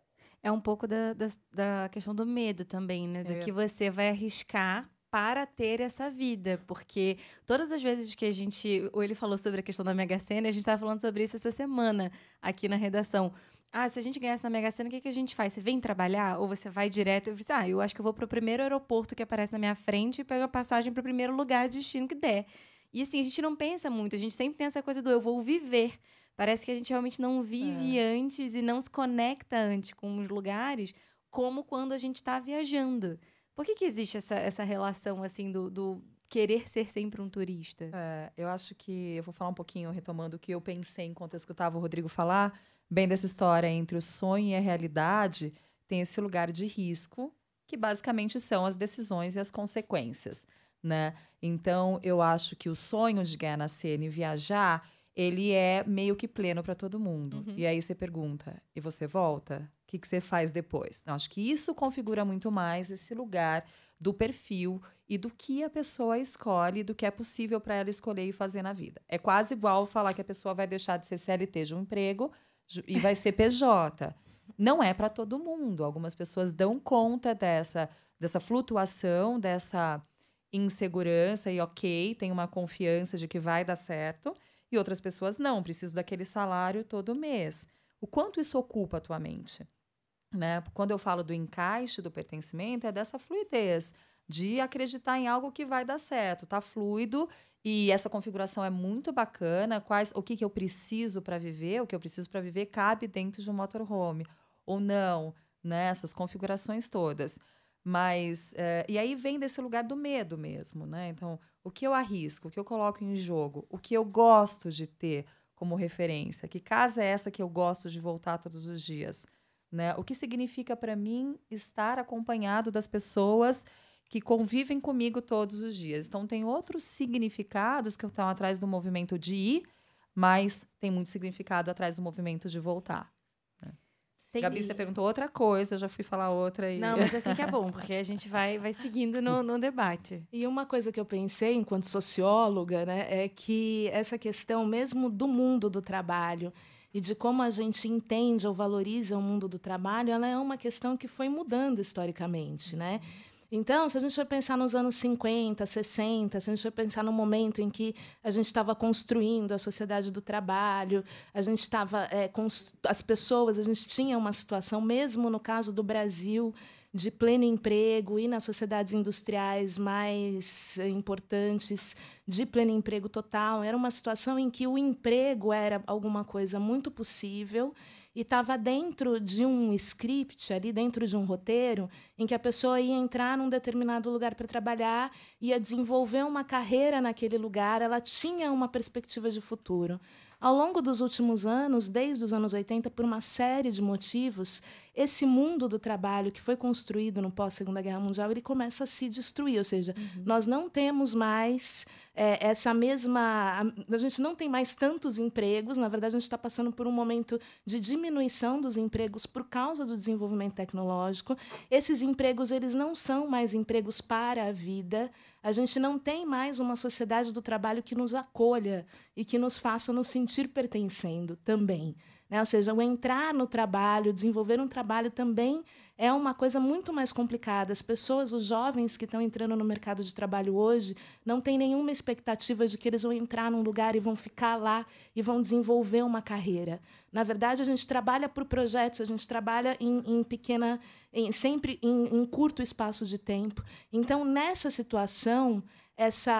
É um pouco da questão do medo também, né? Do que você vai arriscar para ter essa vida, porque todas as vezes que ou ele falou sobre a questão da Mega Sena, a gente estava falando sobre isso essa semana aqui na redação. Se a gente ganhasse na Mega Sena, o que a gente faz? Você vem trabalhar ou você vai direto? Eu disse, eu acho que eu vou para o primeiro aeroporto que aparece na minha frente e pego a passagem para o primeiro lugar de destino que der. E assim, a gente não pensa muito, a gente sempre tem essa coisa do eu vou viver. Parece que a gente realmente não vive antes e não se conecta antes com os lugares, como quando a gente está viajando. Por que existe essa relação, assim, do querer ser sempre um turista? Eu acho que... Eu vou falar um pouquinho, retomando o que eu pensei enquanto eu escutava o Rodrigo falar, bem dessa história entre o sonho e a realidade, tem esse lugar de risco, que basicamente são as decisões e as consequências, né? Então, eu acho que o sonho de ganhar na Sena e viajar, ele é meio que pleno para todo mundo. E aí você pergunta, e você volta? O que você faz depois? Então, acho que isso configura muito mais esse lugar do perfil e do que a pessoa escolhe, do que é possível para ela escolher e fazer na vida. É quase igual falar que a pessoa vai deixar de ser CLT de um emprego e vai ser PJ. Não é para todo mundo. Algumas pessoas dão conta dessa flutuação, dessa insegurança e tem uma confiança de que vai dar certo. E outras pessoas não, preciso daquele salário todo mês. O quanto isso ocupa a tua mente? Né? Quando eu falo do encaixe, do pertencimento, é dessa fluidez, de acreditar em algo que vai dar certo, tá fluido, e essa configuração é muito bacana. O que eu preciso para viver? O que eu preciso para viver cabe dentro de um motorhome, ou não, né? Essas configurações todas. Mas, e aí vem desse lugar do medo mesmo, né? Então, o que eu arrisco, o que eu coloco em jogo, o que eu gosto de ter como referência, que casa é essa que eu gosto de voltar todos os dias, né? O que significa para mim estar acompanhado das pessoas que convivem comigo todos os dias. Então, tem outros significados que estão atrás do movimento de ir, mas tem muito significado atrás do movimento de voltar. Gabi, você perguntou outra coisa, eu já fui falar outra. Não, mas assim que é bom, porque a gente vai seguindo no debate. E uma coisa que eu pensei, enquanto socióloga, né, é que essa questão mesmo do mundo do trabalho e de como a gente entende ou valoriza o mundo do trabalho, ela é uma questão que foi mudando historicamente, né? Então, se a gente for pensar nos anos 50, 60, se a gente for pensar no momento em que a gente estava construindo a sociedade do trabalho, a gente estava as pessoas, a gente tinha uma situação, mesmo no caso do Brasil, de pleno emprego, e nas sociedades industriais mais importantes, de pleno emprego total. Era uma situação em que o emprego era alguma coisa muito possível e estava dentro de um script, ali dentro de um roteiro, em que a pessoa ia entrar num determinado lugar para trabalhar, ia desenvolver uma carreira naquele lugar, ela tinha uma perspectiva de futuro. Ao longo dos últimos anos, desde os anos 80, por uma série de motivos, esse mundo do trabalho que foi construído no pós-Segunda Guerra Mundial, ele começa a se destruir. Ou seja, nós não temos mais essa mesma... A gente não tem mais tantos empregos. Na verdade, a gente está passando por um momento de diminuição dos empregos por causa do desenvolvimento tecnológico. Esses empregos eles não são mais empregos para a vida. A gente não tem mais uma sociedade do trabalho que nos acolha e que nos faça nos sentir pertencendo também. Né? Ou seja, o entrar no trabalho, desenvolver um trabalho também é uma coisa muito mais complicada. As pessoas, os jovens que estão entrando no mercado de trabalho hoje, não têm nenhuma expectativa de que eles vão entrar num lugar e vão ficar lá e vão desenvolver uma carreira. Na verdade, a gente trabalha por projetos, a gente trabalha sempre em curto espaço de tempo. Então, nessa situação,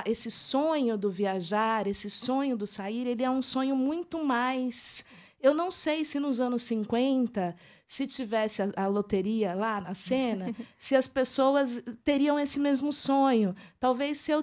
esse sonho do viajar, esse sonho do sair, ele é um sonho muito mais... Eu não sei se nos anos 50, se tivesse a loteria lá na cena, se as pessoas teriam esse mesmo sonho. Talvez se eu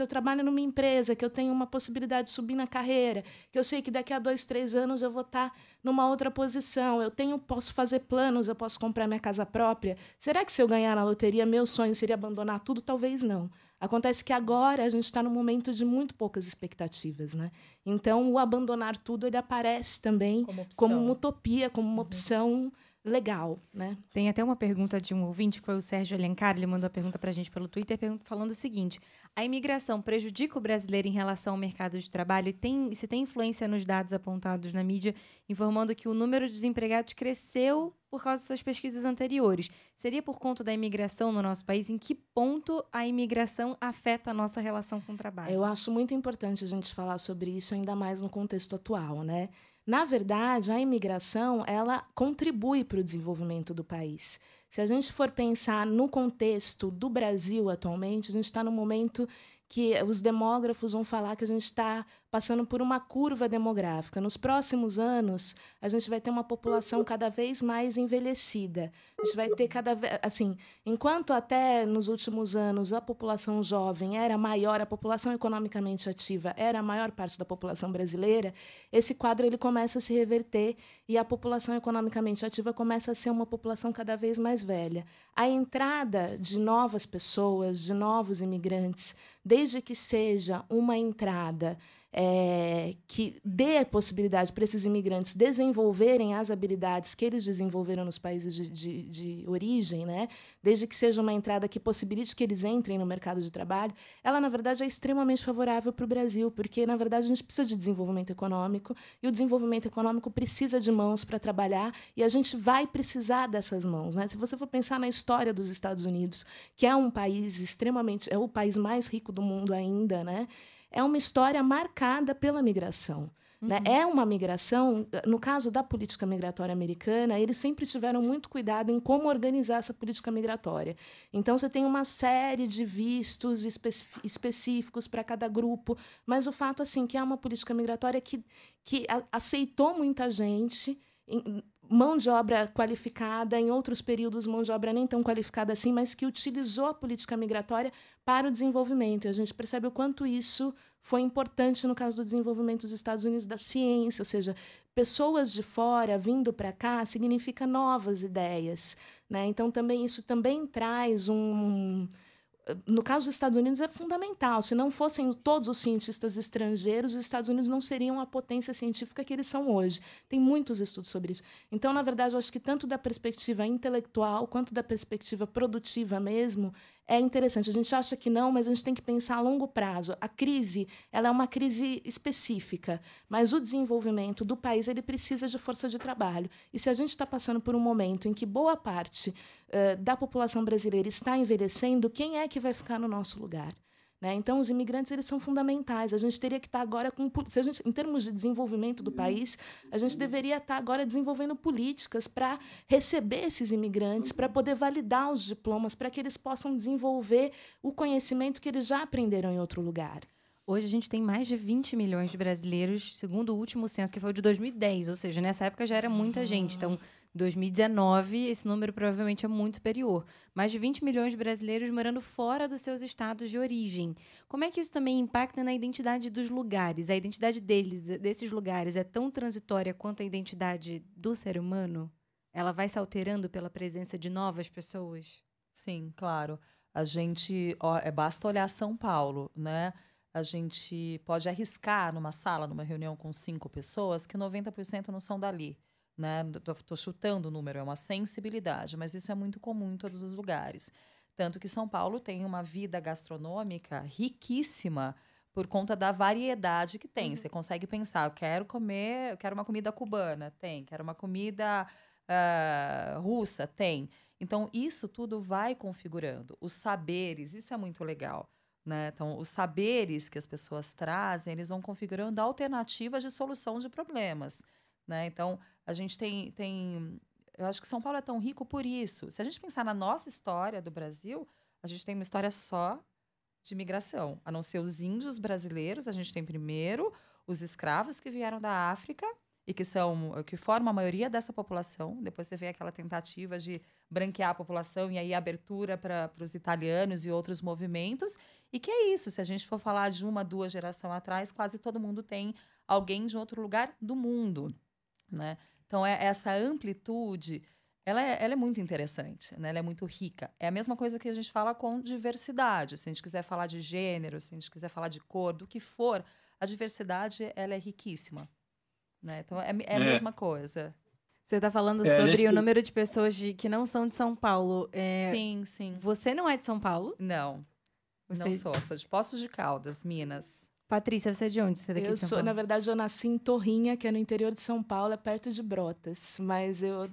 trabalho numa empresa, que eu tenho uma possibilidade de subir na carreira, que eu sei que daqui a 2, 3 anos eu vou estar numa outra posição, posso fazer planos, eu posso comprar minha casa própria. Será que se eu ganhar na loteria, meu sonho seria abandonar tudo? Talvez não. Acontece que agora a gente está num momento de muito poucas expectativas, né? Então, o abandonar tudo ele aparece também como uma utopia, como uma opção legal, né? Tem até uma pergunta de um ouvinte, que foi o Sérgio Alencar, ele mandou a pergunta para a gente pelo Twitter, falando o seguinte: a imigração prejudica o brasileiro em relação ao mercado de trabalho e se tem influência nos dados apontados na mídia, informando que o número de desempregados cresceu por causa dessas pesquisas anteriores. Seria por conta da imigração no nosso país? Em que ponto a imigração afeta a nossa relação com o trabalho? Eu acho muito importante a gente falar sobre isso, ainda mais no contexto atual, né? Na verdade, a imigração ela contribui para o desenvolvimento do país. Se a gente for pensar no contexto do Brasil atualmente, a gente está num momento que os demógrafos vão falar que a gente está passando por uma curva demográfica. Nos próximos anos, a gente vai ter uma população cada vez mais envelhecida. A gente vai ter enquanto até nos últimos anos a população jovem era maior, a população economicamente ativa era a maior parte da população brasileira, esse quadro ele começa a se reverter e a população economicamente ativa começa a ser uma população cada vez mais velha. A entrada de novas pessoas, de novos imigrantes, desde que seja uma entrada que dê a possibilidade para esses imigrantes desenvolverem as habilidades que eles desenvolveram nos países de origem, né? Desde que seja uma entrada que possibilite que eles entrem no mercado de trabalho, ela, na verdade, é extremamente favorável para o Brasil, porque, na verdade, a gente precisa de desenvolvimento econômico e o desenvolvimento econômico precisa de mãos para trabalhar e a gente vai precisar dessas mãos, né? Se você for pensar na história dos Estados Unidos, que é um país é o país mais rico do mundo ainda, né? É uma história marcada pela migração. Né? É uma migração, no caso da política migratória americana, eles sempre tiveram muito cuidado em como organizar essa política migratória. Então, você tem uma série de vistos específicos para cada grupo, mas o fato que é uma política migratória que aceitou muita gente, mão de obra qualificada, em outros períodos mão de obra nem tão qualificada assim, mas que utilizou a política migratória para o desenvolvimento. E a gente percebe o quanto isso foi importante no caso do desenvolvimento dos Estados Unidos da ciência, ou seja, pessoas de fora vindo para cá significa novas ideias, né? Então, isso também traz no caso dos Estados Unidos, é fundamental. Se não fossem todos os cientistas estrangeiros, os Estados Unidos não seriam a potência científica que eles são hoje. Tem muitos estudos sobre isso. Então, na verdade, eu acho que tanto da perspectiva intelectual quanto da perspectiva produtiva mesmo, é interessante. A gente acha que não, mas a gente tem que pensar a longo prazo. A crise ela é uma crise específica, mas o desenvolvimento do país ele precisa de força de trabalho. E se a gente está passando por um momento em que boa parte da população brasileira está envelhecendo, quem é que vai ficar no nosso lugar? Né? Então, os imigrantes eles são fundamentais. A gente teria que estar agora em termos de desenvolvimento do país, a gente deveria estar agora desenvolvendo políticas para receber esses imigrantes, para poder validar os diplomas, para que eles possam desenvolver o conhecimento que eles já aprenderam em outro lugar. Hoje a gente tem mais de 20 milhões de brasileiros, segundo o último censo, que foi o de 2010. Ou seja, nessa época já era muita gente. Então, 2019, esse número provavelmente é muito superior. Mais de 20 milhões de brasileiros morando fora dos seus estados de origem. Como é que isso também impacta na identidade dos lugares? A identidade desses lugares, é tão transitória quanto a identidade do ser humano? Ela vai se alterando pela presença de novas pessoas? Sim, claro. A gente, basta olhar São Paulo, né? A gente pode arriscar numa sala, numa reunião com 5 pessoas, que 90% não são dali, né? Tô chutando o número, é uma sensibilidade, mas isso é muito comum em todos os lugares. Tanto que São Paulo tem uma vida gastronômica riquíssima por conta da variedade que tem. Você consegue pensar, eu quero uma comida cubana, tem. Quero uma comida russa, tem. Então, isso tudo vai configurando. Os saberes, isso é muito legal. Né? Então, os saberes que as pessoas trazem, eles vão configurando alternativas de solução de problemas. Né? Então, a gente tem... Eu acho que São Paulo é tão rico por isso. Se a gente pensar na nossa história do Brasil, a gente tem uma história só de migração. A não ser os índios brasileiros, a gente tem primeiro os escravos que vieram da África e que formam a maioria dessa população. Depois você vê aquela tentativa de branquear a população e aí abertura para os italianos e outros movimentos. E que é isso, se a gente for falar de 1, 2 gerações atrás, quase todo mundo tem alguém de outro lugar do mundo, né? Então, essa amplitude, ela é muito interessante, né? Ela é muito rica. É a mesma coisa que a gente fala com diversidade. Se a gente quiser falar de gênero, se a gente quiser falar de cor, do que for, a diversidade, ela é riquíssima. Né? Então, é a mesma coisa. Você está falando sobre o número de pessoas que não são de São Paulo. Sim, sim. Você não é de São Paulo? Não, não sou. Sou de Poços de Caldas, Minas. Patrícia, você é de onde? Você é daqui de São Paulo? Na verdade, eu nasci em Torrinha, que é no interior de São Paulo, é perto de Brotas. Mas eu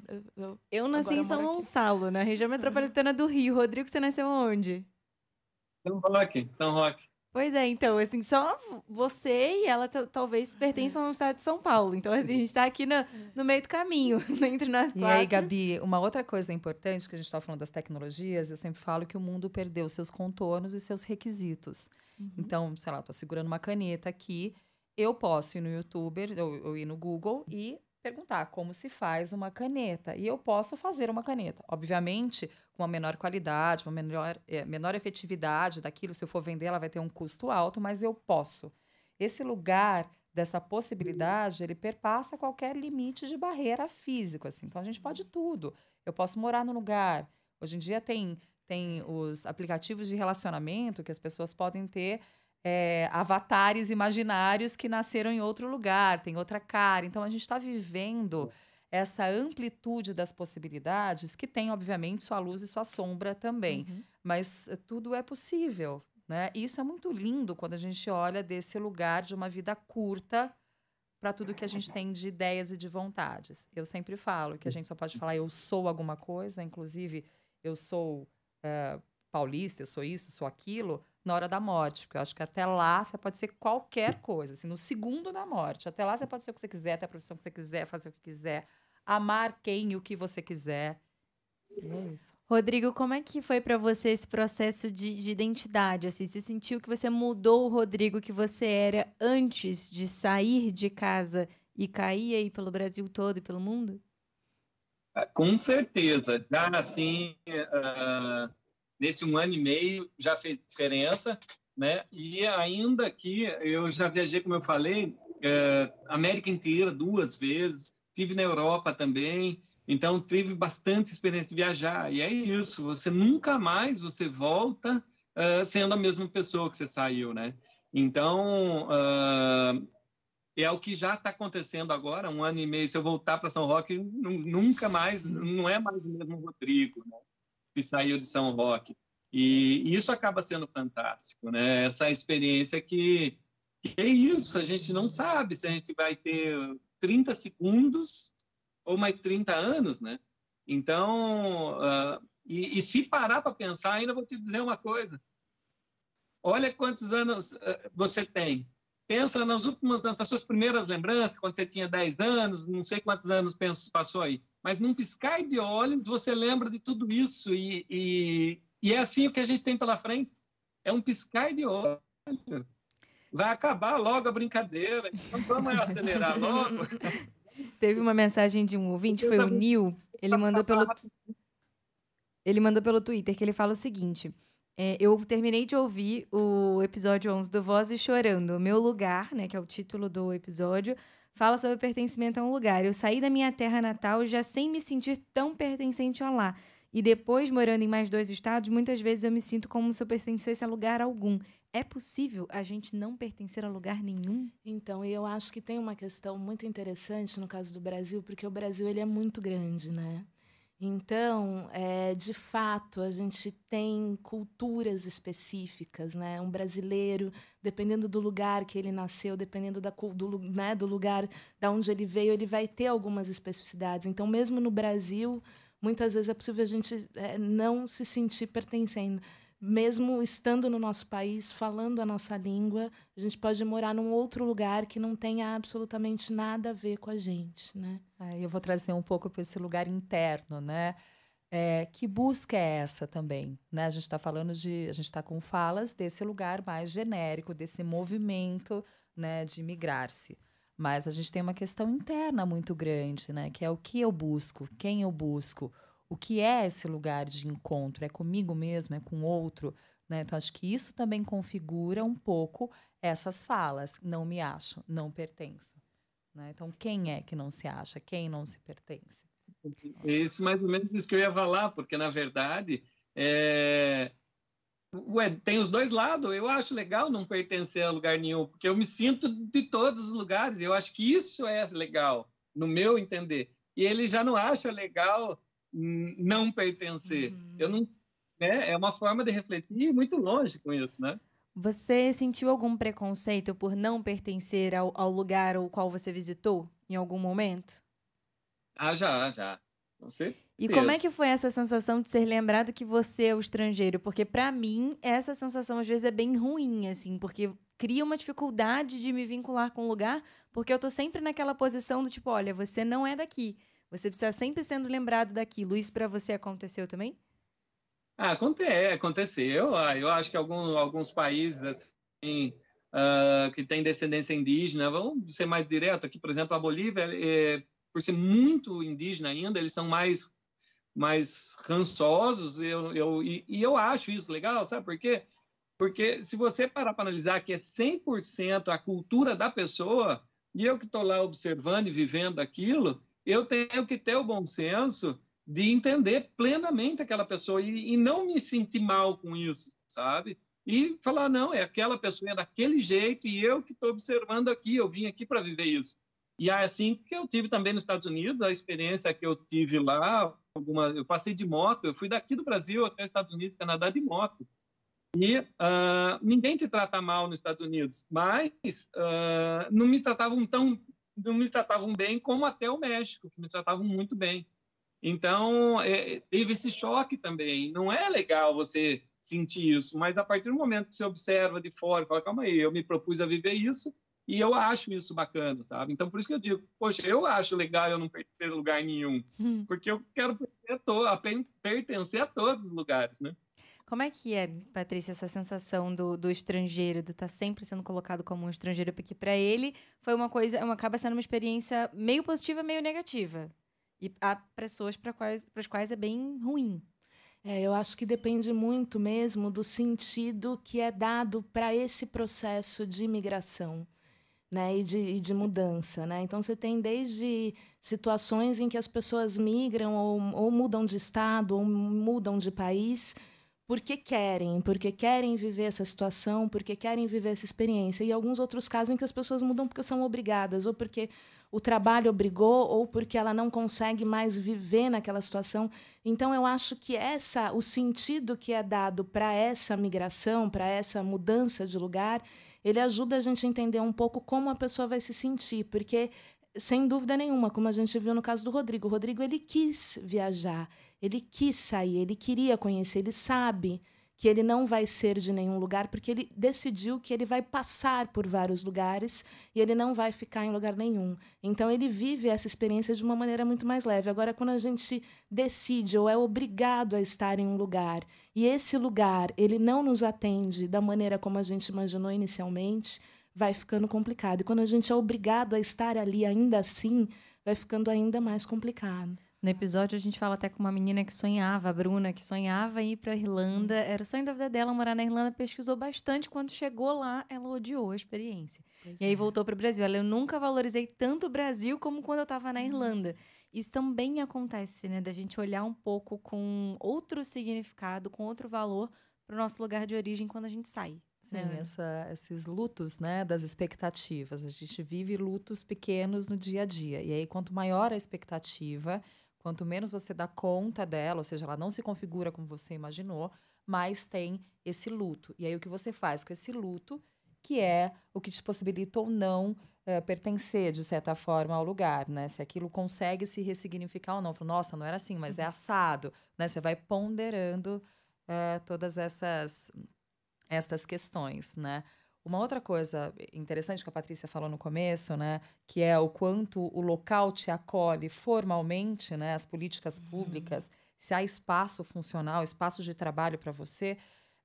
nasci em São Gonçalo, na região metropolitana do Rio. Rodrigo, você nasceu onde? São Roque. Pois é, então, assim, só você e ela talvez pertençam ao estado de São Paulo. Então, assim, a gente está aqui no meio do caminho, entre nós quatro. E aí, Gabi, uma outra coisa importante, que a gente está falando das tecnologias, eu sempre falo que o mundo perdeu seus contornos e seus requisitos. Então, sei lá, estou segurando uma caneta aqui, eu posso ir no YouTube, ou ir no Google e perguntar como se faz uma caneta. E eu posso fazer uma caneta. Obviamente, com uma menor qualidade, uma menor efetividade daquilo. Se eu for vender, ela vai ter um custo alto, mas eu posso. Esse lugar dessa possibilidade, ele perpassa qualquer limite de barreira físico. Assim. Então, a gente pode tudo. Eu posso morar num lugar. Hoje em dia tem os aplicativos de relacionamento que as pessoas podem ter avatares imaginários que nasceram em outro lugar, tem outra cara. Então, a gente está vivendo essa amplitude das possibilidades, que tem, obviamente, sua luz e sua sombra também. Mas tudo é possível, né? E isso é muito lindo quando a gente olha desse lugar de uma vida curta para tudo que a gente tem de ideias e de vontades. Eu sempre falo que a gente só pode falar eu sou alguma coisa, inclusive eu sou paulista, eu sou isso, sou aquilo, na hora da morte, porque eu acho que até lá você pode ser qualquer coisa, assim, no segundo da morte. Até lá você pode ser o que você quiser, ter a profissão que você quiser, fazer o que quiser, amar quem e o que você quiser. E é isso. Rodrigo, como é que foi para você esse processo de identidade? Assim, você sentiu que você mudou o Rodrigo que você era antes de sair de casa e cair aí pelo Brasil todo e pelo mundo? Com certeza. Já assim, nesse 1 ano e meio já fez diferença, né? E ainda que eu já viajei, como eu falei, América inteira 2 vezes, estive na Europa também, então tive bastante experiência de viajar. E é isso, você nunca mais você volta sendo a mesma pessoa que você saiu, né? Então, é o que já está acontecendo agora, 1 ano e meio. Se eu voltar para São Roque, nunca mais, não é mais o mesmo Rodrigo, né, que saiu de São Roque. E isso acaba sendo fantástico, né? Essa experiência que é isso, a gente não sabe se a gente vai ter 30 segundos ou mais 30 anos, né? Então, e se parar para pensar, ainda vou te dizer uma coisa. Olha quantos anos você tem. Pensa nas suas primeiras lembranças, quando você tinha 10 anos, não sei quantos anos passou aí. Mas num piscar de olhos, você lembra de tudo isso. E é assim o que a gente tem pela frente. É um piscar de olhos. vai acabar logo a brincadeira, então vamos acelerar logo. Teve uma mensagem de um ouvinte, foi o Nil, ele mandou pelo Twitter, que ele fala o seguinte: eu terminei de ouvir o episódio 11 do Vozes Chorando. Meu lugar, né, que é o título do episódio, fala sobre pertencimento a um lugar. Eu saí da minha terra natal já sem me sentir tão pertencente a lá. E depois, morando em mais 2 estados, muitas vezes eu me sinto como se eu pertencesse a lugar algum. É possível a gente não pertencer a lugar nenhum? Então, eu acho que tem uma questão muito interessante no caso do Brasil, porque o Brasil ele é muito grande, né? Então, de fato, a gente tem culturas específicas, né? Um brasileiro, dependendo do lugar que ele nasceu, dependendo do lugar de onde ele veio, ele vai ter algumas especificidades. Então, mesmo no Brasil, muitas vezes é possível a gente não se sentir pertencendo. Mesmo estando no nosso país, falando a nossa língua, a gente pode morar num outro lugar que não tenha absolutamente nada a ver com a gente, né? Eu vou trazer um pouco para esse lugar interno, né? Que busca é essa também, né? A gente está com falas desse lugar mais genérico, desse movimento, né, de migrar-se. Mas a gente tem uma questão interna muito grande, né? Que é o que eu busco, quem eu busco. O que é esse lugar de encontro? É comigo mesmo? É com outro? Né? Então, acho que isso também configura um pouco essas falas. Não me acho, não pertenço. Né? Então, quem é que não se acha? Quem não se pertence? Isso, mais ou menos isso que eu ia falar, porque, na verdade, tem os dois lados. Eu acho legal não pertencer a lugar nenhum, porque eu me sinto de todos os lugares. Eu acho que isso é legal, no meu entender. E ele já não acha legal não pertencer. Eu não, né? É uma forma de refletir muito longe com isso, né? Você sentiu algum preconceito por não pertencer ao lugar ao qual você visitou em algum momento? Já. Com certeza. E como é que foi essa sensação de ser lembrado que você é o estrangeiro? Porque, para mim, essa sensação às vezes é bem ruim, assim, porque cria uma dificuldade de me vincular com o lugar, porque eu tô sempre naquela posição do tipo, olha, você não é daqui. Você precisa sempre sendo lembrado daquilo. Isso para você aconteceu também? Aconteceu. Eu acho que alguns países assim, que têm descendência indígena, vamos ser mais direto aqui, por exemplo, a Bolívia, por ser muito indígena ainda, eles são mais rançosos. E eu acho isso legal, sabe por quê? Porque se você parar para analisar que é 100% a cultura da pessoa, e eu que estou lá observando e vivendo aquilo, eu tenho que ter o bom senso de entender plenamente aquela pessoa e não me sentir mal com isso, sabe? E falar, não, aquela pessoa é daquele jeito e eu que estou observando aqui, eu vim aqui para viver isso. E é assim que eu tive também nos Estados Unidos, a experiência que eu tive lá, eu passei de moto, eu fui daqui do Brasil até os Estados Unidos, Canadá, de moto. E ninguém te trata mal nos Estados Unidos, mas não me tratavam bem como até o México, que me tratavam muito bem. Então, teve esse choque também. Não é legal você sentir isso, mas a partir do momento que você observa de fora e fala, calma aí, eu me propus a viver isso e eu acho isso bacana, sabe? Então, por isso que eu digo, poxa, eu acho legal eu não pertencer a lugar nenhum, porque eu quero pertencer a todos os lugares, né? Como é que é, Patrícia, essa sensação do estrangeiro, de estar sempre sendo colocado como um estrangeiro? Porque para ele foi acaba sendo uma experiência meio positiva, meio negativa. E há pessoas para as quais é bem ruim. Eu acho que depende muito mesmo do sentido que é dado para esse processo de imigração, né, e de mudança, né? Então, você tem desde situações em que as pessoas migram ou mudam de estado ou mudam de país porque querem viver essa situação, porque querem viver essa experiência. E alguns outros casos em que as pessoas mudam porque são obrigadas, ou porque o trabalho obrigou, ou porque ela não consegue mais viver naquela situação. Então, eu acho que o sentido que é dado para essa migração, para essa mudança de lugar, ele ajuda a gente a entender um pouco como a pessoa vai se sentir, porque, sem dúvida nenhuma, como a gente viu no caso do Rodrigo, ele quis viajar, ele quis sair, ele queria conhecer, ele sabe que ele não vai ser de nenhum lugar, porque ele decidiu que ele vai passar por vários lugares e ele não vai ficar em lugar nenhum. Então, ele vive essa experiência de uma maneira muito mais leve. Agora, quando a gente decide ou é obrigado a estar em um lugar e esse lugar ele não nos atende da maneira como a gente imaginou inicialmente, vai ficando complicado. E quando a gente é obrigado a estar ali ainda assim, vai ficando ainda mais complicado. No episódio, a gente fala até com uma menina que sonhava, a Bruna, que sonhava ir para a Irlanda. Era o sonho da vida dela morar na Irlanda, pesquisou bastante. Quando chegou lá, ela odiou a experiência. E aí voltou para o Brasil. Eu nunca valorizei tanto o Brasil como quando eu estava na Irlanda. Isso também acontece, né? Da gente olhar um pouco com outro significado, com outro valor para o nosso lugar de origem quando a gente sai. Sim, esses lutos, né, das expectativas. A gente vive lutos pequenos no dia a dia. E aí, quanto maior a expectativa, quanto menos você dá conta dela, ou seja, ela não se configura como você imaginou, mais tem esse luto. E aí, o que você faz com esse luto, que é o que te possibilita ou não pertencer, de certa forma, ao lugar, né? Se aquilo consegue se ressignificar ou não. Falo, nossa, não era assim, mas é assado, né? Você vai ponderando todas estas questões, né? Uma outra coisa interessante que a Patrícia falou no começo, né, que é o quanto o local te acolhe formalmente, né, as políticas públicas, se há espaço funcional, espaço de trabalho para você,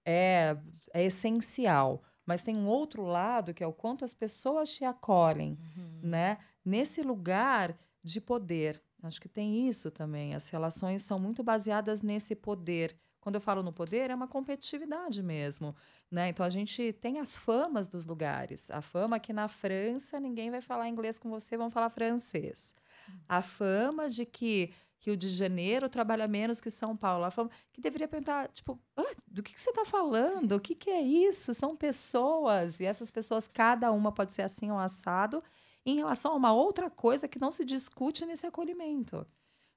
é essencial. Mas tem um outro lado, que é o quanto as pessoas te acolhem, né, nesse lugar de poder. Acho que tem isso também. As relações são muito baseadas nesse poder. Quando eu falo no poder, é uma competitividade mesmo, né? Então, a gente tem as famas dos lugares. A fama que na França ninguém vai falar inglês com você, vão falar francês. A fama de que Rio de Janeiro trabalha menos que São Paulo. A fama que deveria perguntar, tipo, do que você está falando? O que é isso? São pessoas. E essas pessoas, cada uma pode ser assim ou assado, em relação a uma outra coisa que não se discute nesse acolhimento,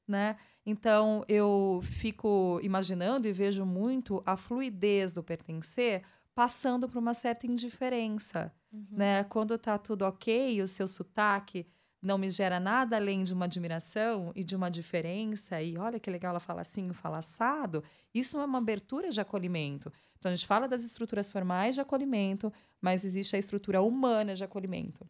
né? Então, eu fico imaginando e vejo muito a fluidez do pertencer passando por uma certa indiferença, né? Quando tá tudo ok, o seu sotaque não me gera nada além de uma admiração e de uma diferença, e olha que legal ela fala assim, fala assado, isso é uma abertura de acolhimento. Então, a gente fala das estruturas formais de acolhimento, mas existe a estrutura humana de acolhimento,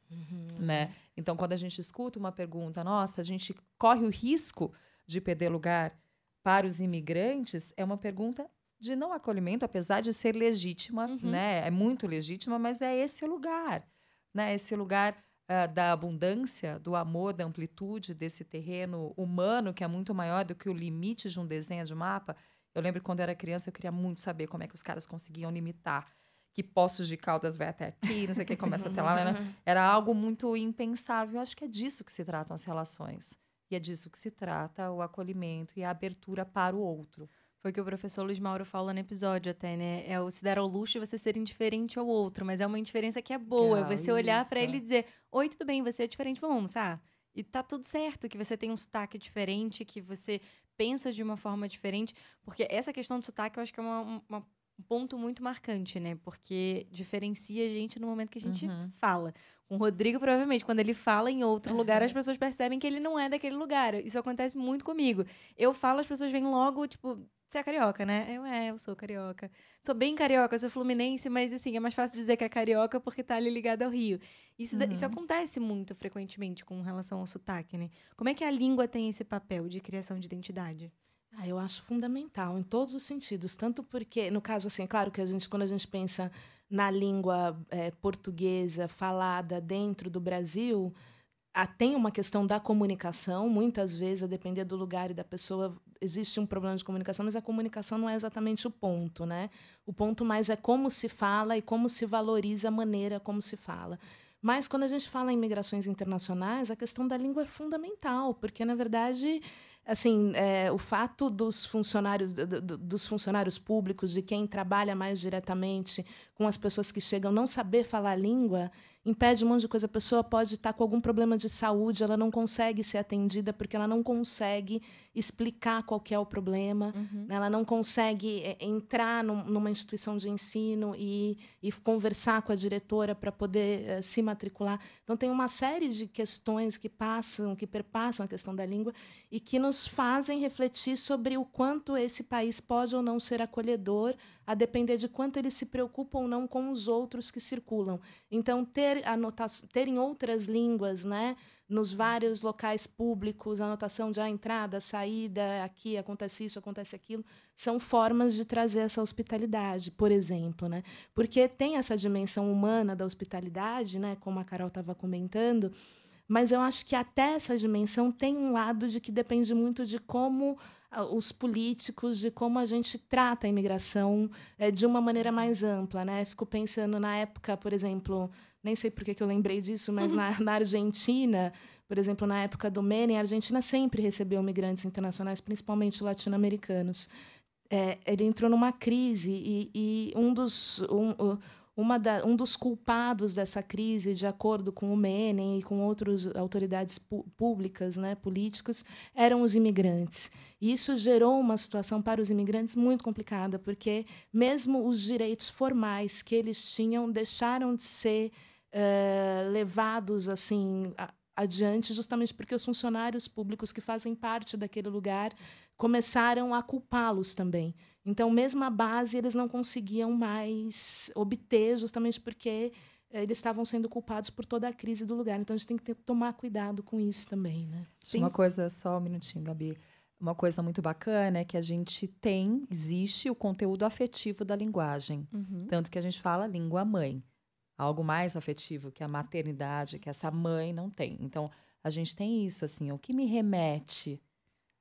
né? Então, quando a gente escuta uma pergunta, nossa, a gente corre o risco de perder lugar para os imigrantes, é uma pergunta de não acolhimento, apesar de ser legítima, né? É muito legítima, mas é esse lugar, né? Esse lugar da abundância, do amor, da amplitude desse terreno humano, que é muito maior do que o limite de um desenho de mapa. Eu lembro que quando eu era criança, eu queria muito saber como é que os caras conseguiam limitar que Poços de Caldas vai até aqui, não sei o que, começa até lá, né? Era algo muito impensável. Eu acho que é disso que se tratam as relações. E é disso que se trata o acolhimento e a abertura para o outro. Foi o que o professor Luiz Mauro fala no episódio até, né? É o se dar ao luxo de você ser indiferente ao outro, mas é uma indiferença que é boa. Legal, é você olhar para isso. ele e dizer, oi, tudo bem, você é diferente, vamos almoçar? E tá tudo certo, que você tem um sotaque diferente, que você pensa de uma forma diferente. Porque essa questão do sotaque, eu acho que é um ponto muito marcante, né? Porque diferencia a gente no momento que a gente fala. Com o Rodrigo, provavelmente, quando ele fala em outro lugar, as pessoas percebem que ele não é daquele lugar. Isso acontece muito comigo. Eu falo, as pessoas vêm logo, tipo, você é carioca, né? Eu sou carioca. Sou bem carioca, sou fluminense, mas, assim, é mais fácil dizer que é carioca porque tá ali ligado ao Rio. Isso acontece muito frequentemente com relação ao sotaque, né? Como é que a língua tem esse papel de criação de identidade? Eu acho fundamental, em todos os sentidos. Tanto porque, no caso, assim, é claro que quando a gente pensa na língua portuguesa falada dentro do Brasil, tem uma questão da comunicação. Muitas vezes, a depender do lugar e da pessoa, existe um problema de comunicação, mas a comunicação não é exatamente o ponto, né? O ponto mais é como se fala e como se valoriza a maneira como se fala. Mas, quando a gente fala em migrações internacionais, a questão da língua é fundamental, porque, na verdade, assim, o fato dos funcionários públicos, de quem trabalha mais diretamente com as pessoas que chegam, não saber falar a língua, impede um monte de coisa. A pessoa pode estar com algum problema de saúde, ela não consegue ser atendida porque ela não consegue explicar qual que é o problema, né? Ela não consegue entrar numa instituição de ensino e conversar com a diretora para poder se matricular. Então, tem uma série de questões que perpassam a questão da língua e que nos fazem refletir sobre o quanto esse país pode ou não ser acolhedor, a depender de quanto ele se preocupa ou não com os outros que circulam. Então, ter em outras línguas, né, nos vários locais públicos, anotação de entrada, saída, aqui acontece isso, acontece aquilo, são formas de trazer essa hospitalidade, por exemplo, né? Porque tem essa dimensão humana da hospitalidade, né? Como a Carol estava comentando, mas eu acho que até essa dimensão tem um lado de que depende muito de como os políticos, de como a gente trata a imigração de uma maneira mais ampla, né? Fico pensando na época, por exemplo, nem sei por que eu lembrei disso, mas na Argentina, por exemplo, na época do Menem, a Argentina sempre recebeu migrantes internacionais, principalmente latino-americanos. Ele entrou numa crise e um dos culpados dessa crise, de acordo com o Menem e com outras autoridades públicas, né, políticos, eram os imigrantes. E isso gerou uma situação para os imigrantes muito complicada, porque mesmo os direitos formais que eles tinham deixaram de ser levados assim adiante, justamente porque os funcionários públicos que fazem parte daquele lugar começaram a culpá-los também. Então, mesmo a base, eles não conseguiam mais obter, justamente porque eles estavam sendo culpados por toda a crise do lugar. Então, a gente tem que tomar cuidado com isso também, né? Uma coisa, só um minutinho, Gabi. Uma coisa muito bacana é que a gente existe o conteúdo afetivo da linguagem. Tanto que a gente fala língua-mãe. Algo mais afetivo que a maternidade, que essa mãe não tem. Então, a gente tem isso, assim, o que me remete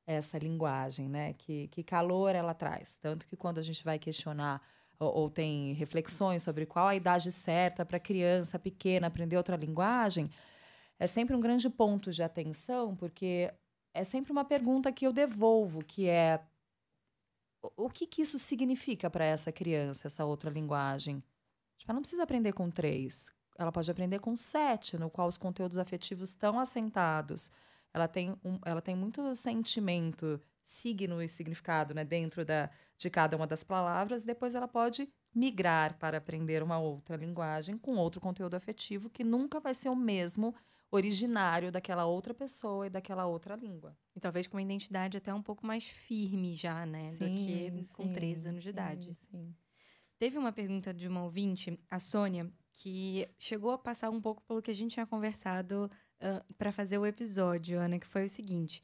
essa linguagem, né? Que calor ela traz. Tanto que quando a gente vai questionar ou tem reflexões sobre qual a idade certa para criança pequena aprender outra linguagem, é sempre um grande ponto de atenção, porque é sempre uma pergunta que eu devolvo, que é o que isso significa para essa criança, essa outra linguagem? Tipo, ela não precisa aprender com 3, ela pode aprender com 7, no qual os conteúdos afetivos estão assentados. Ela tem muito sentimento, signo e significado, né, dentro de cada uma das palavras. Depois ela pode migrar para aprender uma outra linguagem com outro conteúdo afetivo que nunca vai ser o mesmo originário daquela outra pessoa e daquela outra língua. E talvez com uma identidade até um pouco mais firme já, né? Do que com 13 anos de idade. Sim. Teve uma pergunta de uma ouvinte, a Sônia, que chegou a passar um pouco pelo que a gente tinha conversado para fazer o episódio, Ana, que foi o seguinte.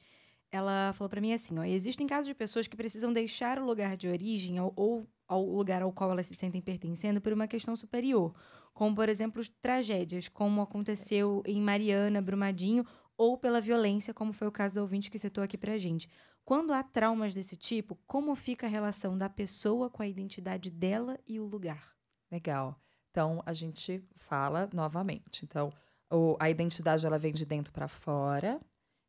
Ela falou para mim assim, existem casos de pessoas que precisam deixar o lugar de origem ou ao lugar ao qual elas se sentem pertencendo por uma questão superior, como, por exemplo, tragédias, como aconteceu em Mariana, Brumadinho, ou pela violência, como foi o caso do ouvinte que citou aqui pra gente. Quando há traumas desse tipo, como fica a relação da pessoa com a identidade dela e o lugar? Legal. Então, a gente fala novamente. Então, a identidade ela vem de dentro para fora,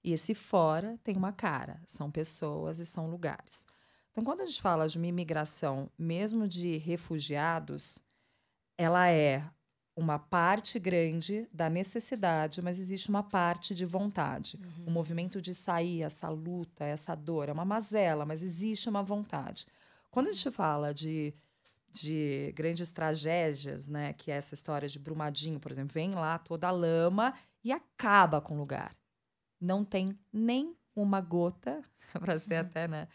e esse fora tem uma cara. São pessoas e são lugares. Então, quando a gente fala de uma imigração, mesmo de refugiados, ela é uma parte grande da necessidade, mas existe uma parte de vontade. O movimento de sair, essa luta, essa dor, é uma mazela, mas existe uma vontade. Quando a gente fala de grandes tragédias, né, que é essa história de Brumadinho, por exemplo, vem lá toda a lama e acaba com o lugar. Não tem nem uma gota, para ser até, né,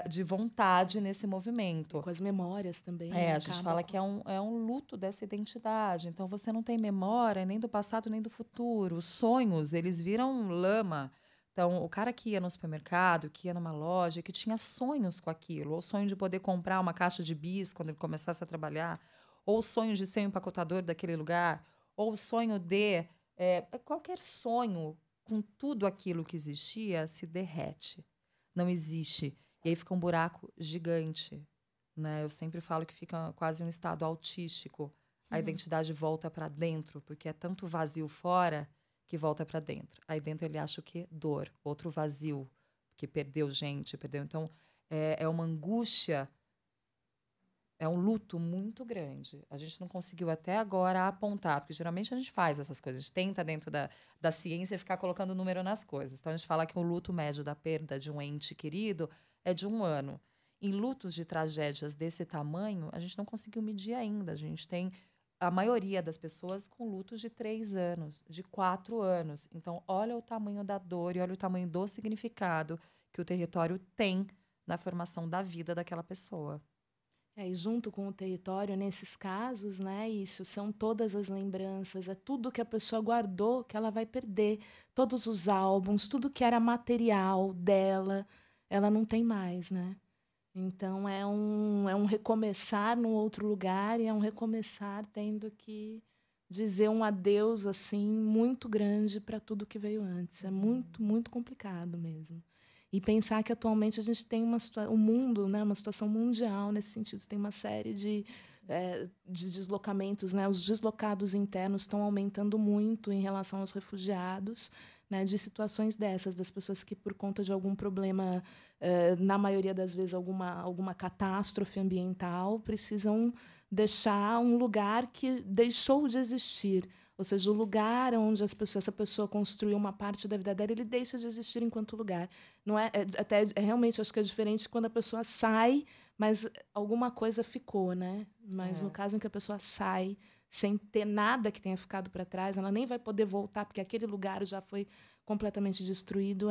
de vontade nesse movimento. Com as memórias também. A gente fala que é um luto dessa identidade. Então, você não tem memória nem do passado, nem do futuro. Os sonhos, eles viram lama. Então, o cara que ia no supermercado, que ia numa loja, que tinha sonhos com aquilo, ou o sonho de poder comprar uma caixa de bis quando ele começasse a trabalhar, ou o sonho de ser um empacotador daquele lugar, ou o sonho de... qualquer sonho com tudo aquilo que existia se derrete. Não existe. E aí fica um buraco gigante, né? Eu sempre falo que fica quase um estado autístico. A identidade volta para dentro, porque é tanto vazio fora que volta para dentro. Aí dentro ele acha o quê? Dor. Outro vazio, que perdeu gente, perdeu. Então, é uma angústia, é um luto muito grande. A gente não conseguiu até agora apontar, porque geralmente a gente faz essas coisas. A gente tenta, dentro da ciência, ficar colocando número nas coisas. Então, a gente fala que o luto médio da perda de um ente querido é de 1 ano. Em lutos de tragédias desse tamanho, a gente não conseguiu medir ainda. A gente tem a maioria das pessoas com lutos de 3 anos, de 4 anos. Então, olha o tamanho da dor e olha o tamanho do significado que o território tem na formação da vida daquela pessoa. E junto com o território, nesses casos, né, isso são todas as lembranças, é tudo que a pessoa guardou que ela vai perder. Todos os álbuns, tudo que era material dela, ela não tem mais, né? Então é um recomeçar num outro lugar e é um recomeçar tendo que dizer um adeus assim muito grande para tudo que veio antes. É muito, muito complicado mesmo. E pensar que atualmente a gente tem o mundo, né, uma situação mundial nesse sentido. Você tem uma série de deslocamentos, né? Os deslocados internos estão aumentando muito em relação aos refugiados, né, de situações dessas, das pessoas que, por conta de algum problema, na maioria das vezes, alguma catástrofe ambiental, precisam deixar um lugar que deixou de existir. Ou seja, o lugar onde essa pessoa construiu uma parte da vida dela, ele deixa de existir enquanto lugar. Não realmente, acho que é diferente quando a pessoa sai, mas alguma coisa ficou, né? Mas no caso em que a pessoa sai sem ter nada que tenha ficado para trás, ela nem vai poder voltar, porque aquele lugar já foi completamente destruído,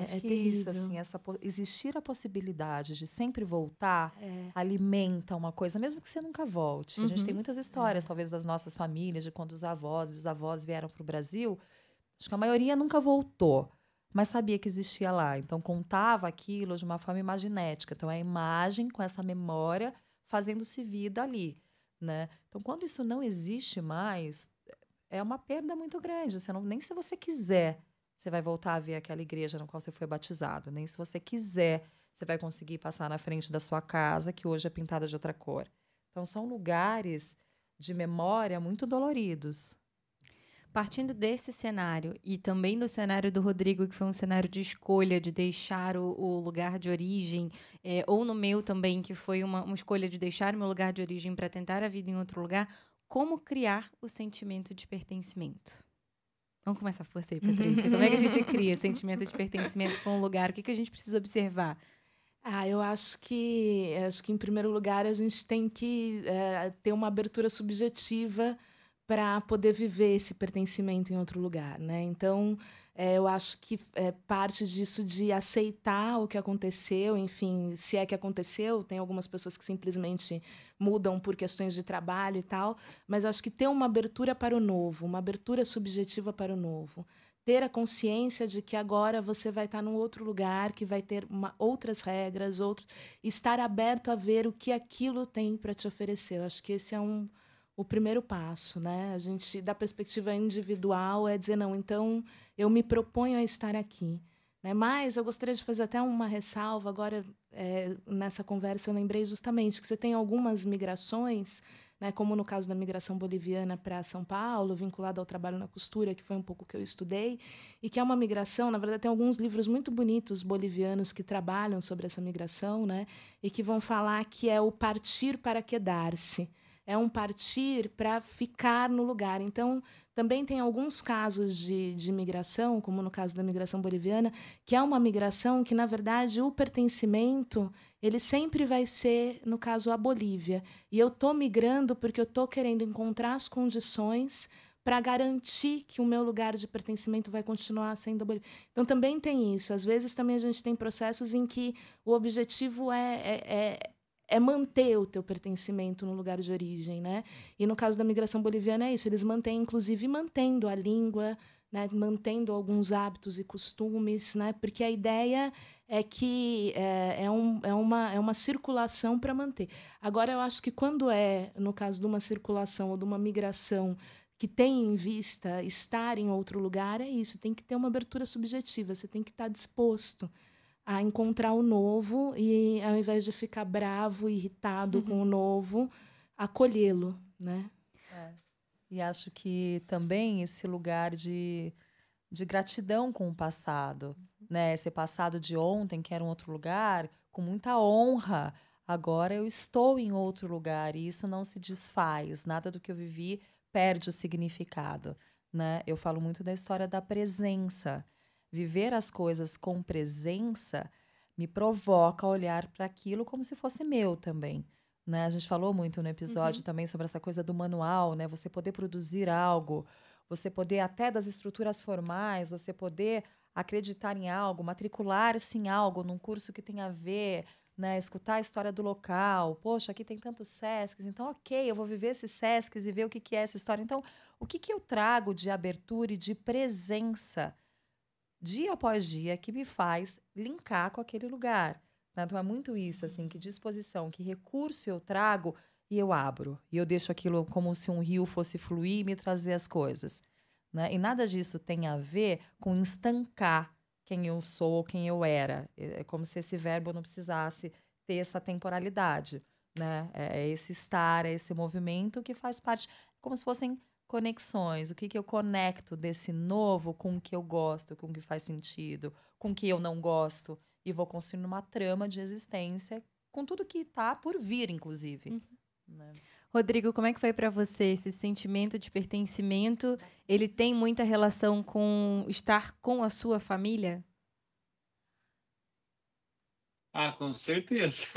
acho que terrível. Isso, assim, existir a possibilidade de sempre voltar alimenta uma coisa, mesmo que você nunca volte. A gente tem muitas histórias, talvez, das nossas famílias, de quando os avós, bisavós vieram para o Brasil. Acho que a maioria nunca voltou, mas sabia que existia lá. Então, contava aquilo de uma forma imaginética. Então, é a imagem com essa memória fazendo-se vida ali, né? Então, quando isso não existe mais, é uma perda muito grande. Nem se você quiser, você vai voltar a ver aquela igreja na qual você foi batizado. Nem se você quiser, você vai conseguir passar na frente da sua casa, que hoje é pintada de outra cor. Então, são lugares de memória muito doloridos. Partindo desse cenário, e também no cenário do Rodrigo, que foi um cenário de escolha, de deixar o lugar de origem, ou no meu também, que foi uma escolha de deixar o meu lugar de origem para tentar a vida em outro lugar, como criar o sentimento de pertencimento? Vamos começar por você, Patrícia. Como é que a gente cria sentimento de pertencimento com o lugar? O que a gente precisa observar? Eu acho que em primeiro lugar a gente tem que ter uma abertura subjetiva para poder viver esse pertencimento em outro lugar, né? Então, eu acho que parte disso de aceitar o que aconteceu, enfim, se é que aconteceu, tem algumas pessoas que simplesmente mudam por questões de trabalho e tal, mas acho que ter uma abertura para o novo, uma abertura subjetiva para o novo, ter a consciência de que agora você vai estar num outro lugar, que vai ter outras regras, estar aberto a ver o que aquilo tem para te oferecer. Eu acho que esse é o primeiro passo, né? A gente, da perspectiva individual, é dizer, não, então eu me proponho a estar aqui, né? Mas eu gostaria de fazer até uma ressalva. Agora, nessa conversa, eu lembrei justamente que você tem algumas migrações, né, como no caso da migração boliviana para São Paulo, vinculada ao trabalho na costura, que foi um pouco que eu estudei, e que é uma migração, na verdade, tem alguns livros muito bonitos bolivianos que trabalham sobre essa migração, né, e que vão falar que é o partir para quedar-se. É um partir para ficar no lugar. Então, também tem alguns casos de migração, como no caso da migração boliviana, que é uma migração que, na verdade, o pertencimento ele sempre vai ser, no caso, a Bolívia. E eu estou migrando porque eu estou querendo encontrar as condições para garantir que o meu lugar de pertencimento vai continuar sendo a Bolívia. Então, também tem isso. Às vezes, também a gente tem processos em que o objetivo é manter o teu pertencimento no lugar de origem, né? E no caso da migração boliviana é isso, eles mantêm, inclusive, mantendo a língua, né? Mantendo alguns hábitos e costumes, né? Porque a ideia é que é uma circulação para manter. Agora, eu acho que quando no caso de uma circulação ou de uma migração que tem em vista estar em outro lugar, é isso, tem que ter uma abertura subjetiva, você tem que estar disposto a encontrar o novo e, ao invés de ficar bravo e irritado com o novo, acolhê-lo, né? E acho que também esse lugar de gratidão com o passado, né? Esse passado de ontem, que era um outro lugar, com muita honra. Agora eu estou em outro lugar e isso não se desfaz. Nada do que eu vivi perde o significado, né? Eu falo muito da história da presença. Viver as coisas com presença me provoca a olhar para aquilo como se fosse meu também, né? A gente falou muito no episódio também sobre essa coisa do manual, né? Você poder produzir algo, você poder até das estruturas formais, você poder acreditar em algo, matricular-se em algo, num curso que tem a ver né? Escutar a história do local. Poxa, aqui tem tantos Sescs, então ok, eu vou viver esses Sescs e ver o que é essa história. Então, o que eu trago de abertura e de presença dia após dia que me faz linkar com aquele lugar? Então, é muito isso, assim, que disposição, que recurso eu trago e eu abro. E eu deixo aquilo como se um rio fosse fluir e me trazer as coisas, né? E nada disso tem a ver com estancar quem eu sou ou quem eu era. É como se esse verbo não precisasse ter essa temporalidade, né? É esse estar, é esse movimento que faz parte, como se fossem conexões. O que eu conecto desse novo com o que eu gosto, com o que faz sentido, com o que eu não gosto, e vou construindo uma trama de existência com tudo que está por vir, inclusive. Né? Rodrigo, como é que foi para você esse sentimento de pertencimento? Ele tem muita relação com estar com a sua família? Com certeza.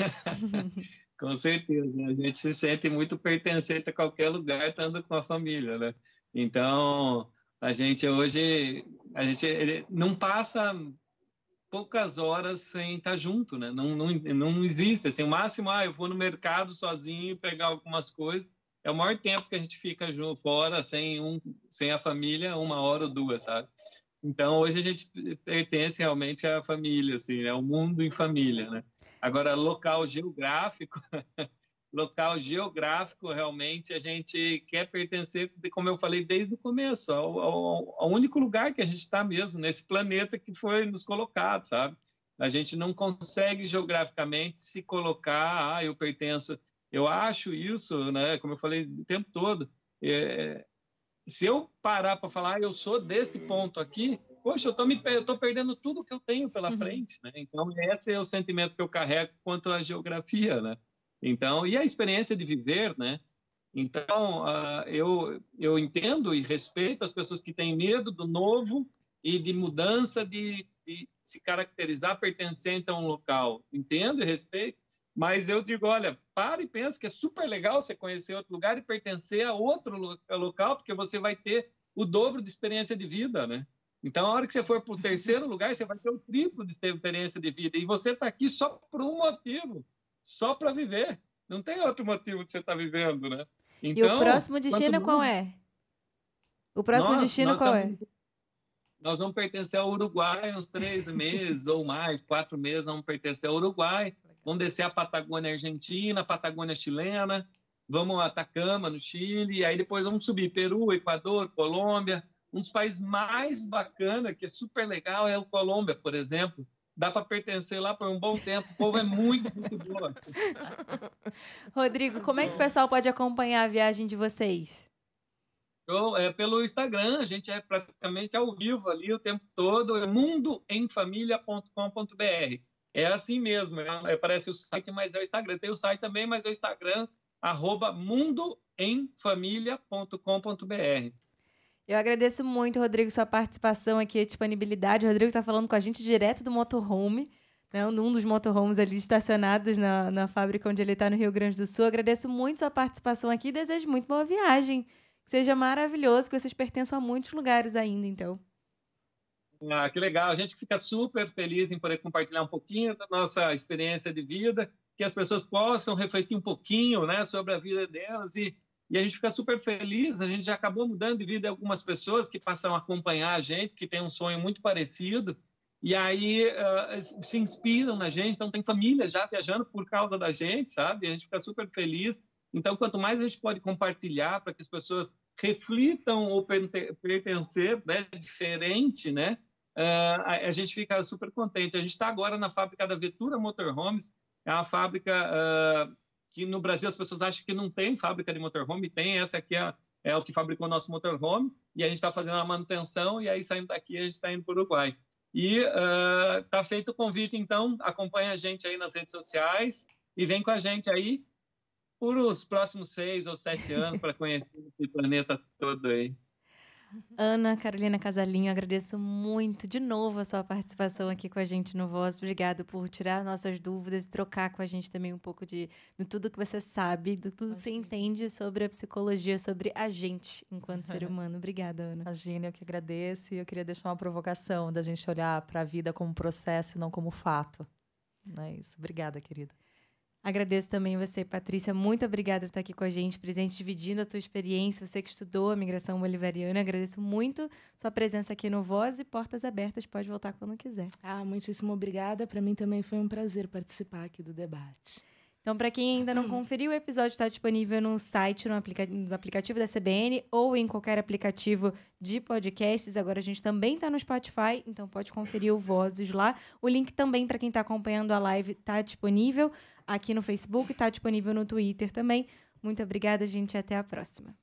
Com certeza. A gente se sente muito pertencente a qualquer lugar estando com a família, né? Então, a gente hoje não passa poucas horas sem estar junto, né? Não existe assim, o máximo, eu vou no mercado sozinho pegar algumas coisas. É o maior tempo que a gente fica junto, fora sem a família, 1 hora ou 2, sabe? Então hoje a gente pertence realmente à família, assim, né? O mundo em família, né? Agora local geográfico realmente a gente quer pertencer, como eu falei desde o começo, ao único lugar que a gente está mesmo, nesse planeta que foi nos colocado, sabe? A gente não consegue geograficamente se colocar, eu pertenço. Eu acho isso, né? Como eu falei o tempo todo, se eu parar para falar, eu sou deste ponto aqui, poxa, eu tô perdendo tudo que eu tenho pela frente, né? Então, esse é o sentimento que eu carrego quanto à geografia, né? Então, e a experiência de viver, né? Então, eu entendo e respeito as pessoas que têm medo do novo e de mudança, de se caracterizar pertencente a um local. Entendo e respeito, mas eu digo, olha, para e pensa que é super legal você conhecer outro lugar e pertencer a outro local, porque você vai ter o dobro de experiência de vida, né? Então, a hora que você for para o terceiro lugar, você vai ter o triplo de experiência de vida. E você está aqui só por um motivo, só para viver. Não tem outro motivo que você está vivendo, né? Então, e o próximo destino qual é? O próximo destino qual é? Nós vamos pertencer ao Uruguai uns 3 meses ou mais, 4 meses, vamos pertencer ao Uruguai. Vamos descer a Patagônia Argentina, a Patagônia chilena, vamos a Atacama, no Chile, e aí depois vamos subir Peru, Equador, Colômbia. Um dos países mais bacanas, que é super legal, é o Colômbia, por exemplo. Dá para pertencer lá por um bom tempo. O povo é muito, muito bom. Rodrigo, como é que o pessoal pode acompanhar a viagem de vocês? Então, pelo Instagram, a gente é praticamente ao vivo ali o tempo todo, é mundoemfamilia.com.br. É assim mesmo, parece o site, mas é o Instagram. Tem o site também, mas é o Instagram, @mundoemfamilia.com.br. Eu agradeço muito, Rodrigo, sua participação aqui, a disponibilidade. O Rodrigo está falando com a gente direto do motorhome, né, um dos motorhomes ali estacionados na fábrica onde ele está, no Rio Grande do Sul. Eu agradeço muito sua participação aqui e desejo muito boa viagem. Que seja maravilhoso, que vocês pertençam a muitos lugares ainda, então. Que legal. A gente fica super feliz em poder compartilhar um pouquinho da nossa experiência de vida, que as pessoas possam refletir um pouquinho, né, sobre a vida delas e a gente fica super feliz. A gente já acabou mudando de vida algumas pessoas que passam a acompanhar a gente, que tem um sonho muito parecido, e aí se inspiram na gente. Então, tem família já viajando por causa da gente, sabe? A gente fica super feliz. Então, quanto mais a gente pode compartilhar para que as pessoas reflitam ou pertencer, né, diferente, né? A gente fica super contente. A gente está agora na fábrica da Vettura Motorhomes, é uma fábrica que no Brasil as pessoas acham que não tem fábrica de motorhome, tem. Essa aqui é o que fabricou o nosso motorhome, e a gente está fazendo a manutenção, e aí saindo daqui a gente está indo para o Uruguai. E está feito o convite, então, acompanha a gente aí nas redes sociais e vem com a gente aí por os próximos 6 ou 7 anos para conhecer esse planeta todo aí. Ana Carolina Casalinho, agradeço muito de novo a sua participação aqui com a gente no Voz. Obrigada por tirar nossas dúvidas e trocar com a gente também um pouco de tudo que você sabe, de tudo que você entende sobre a psicologia, sobre a gente enquanto ser humano. Obrigada, Ana. Imagina, eu que agradeço, e eu queria deixar uma provocação da gente olhar para a vida como processo e não como fato. É isso. Obrigada, querida. Agradeço também você, Patrícia. Muito obrigada por estar aqui com a gente, presente, dividindo a tua experiência. Você que estudou a migração bolivariana. Agradeço muito sua presença aqui no Voz e portas abertas. Pode voltar quando quiser. Muitíssimo obrigada. Para mim também foi um prazer participar aqui do debate. Então, para quem ainda não conferiu, o episódio está disponível no site, nos aplicativos da CBN ou em qualquer aplicativo de podcasts. Agora a gente também está no Spotify, então pode conferir o Vozes lá. O link também para quem está acompanhando a live está disponível aqui no Facebook, está disponível no Twitter também. Muito obrigada, gente, e até a próxima.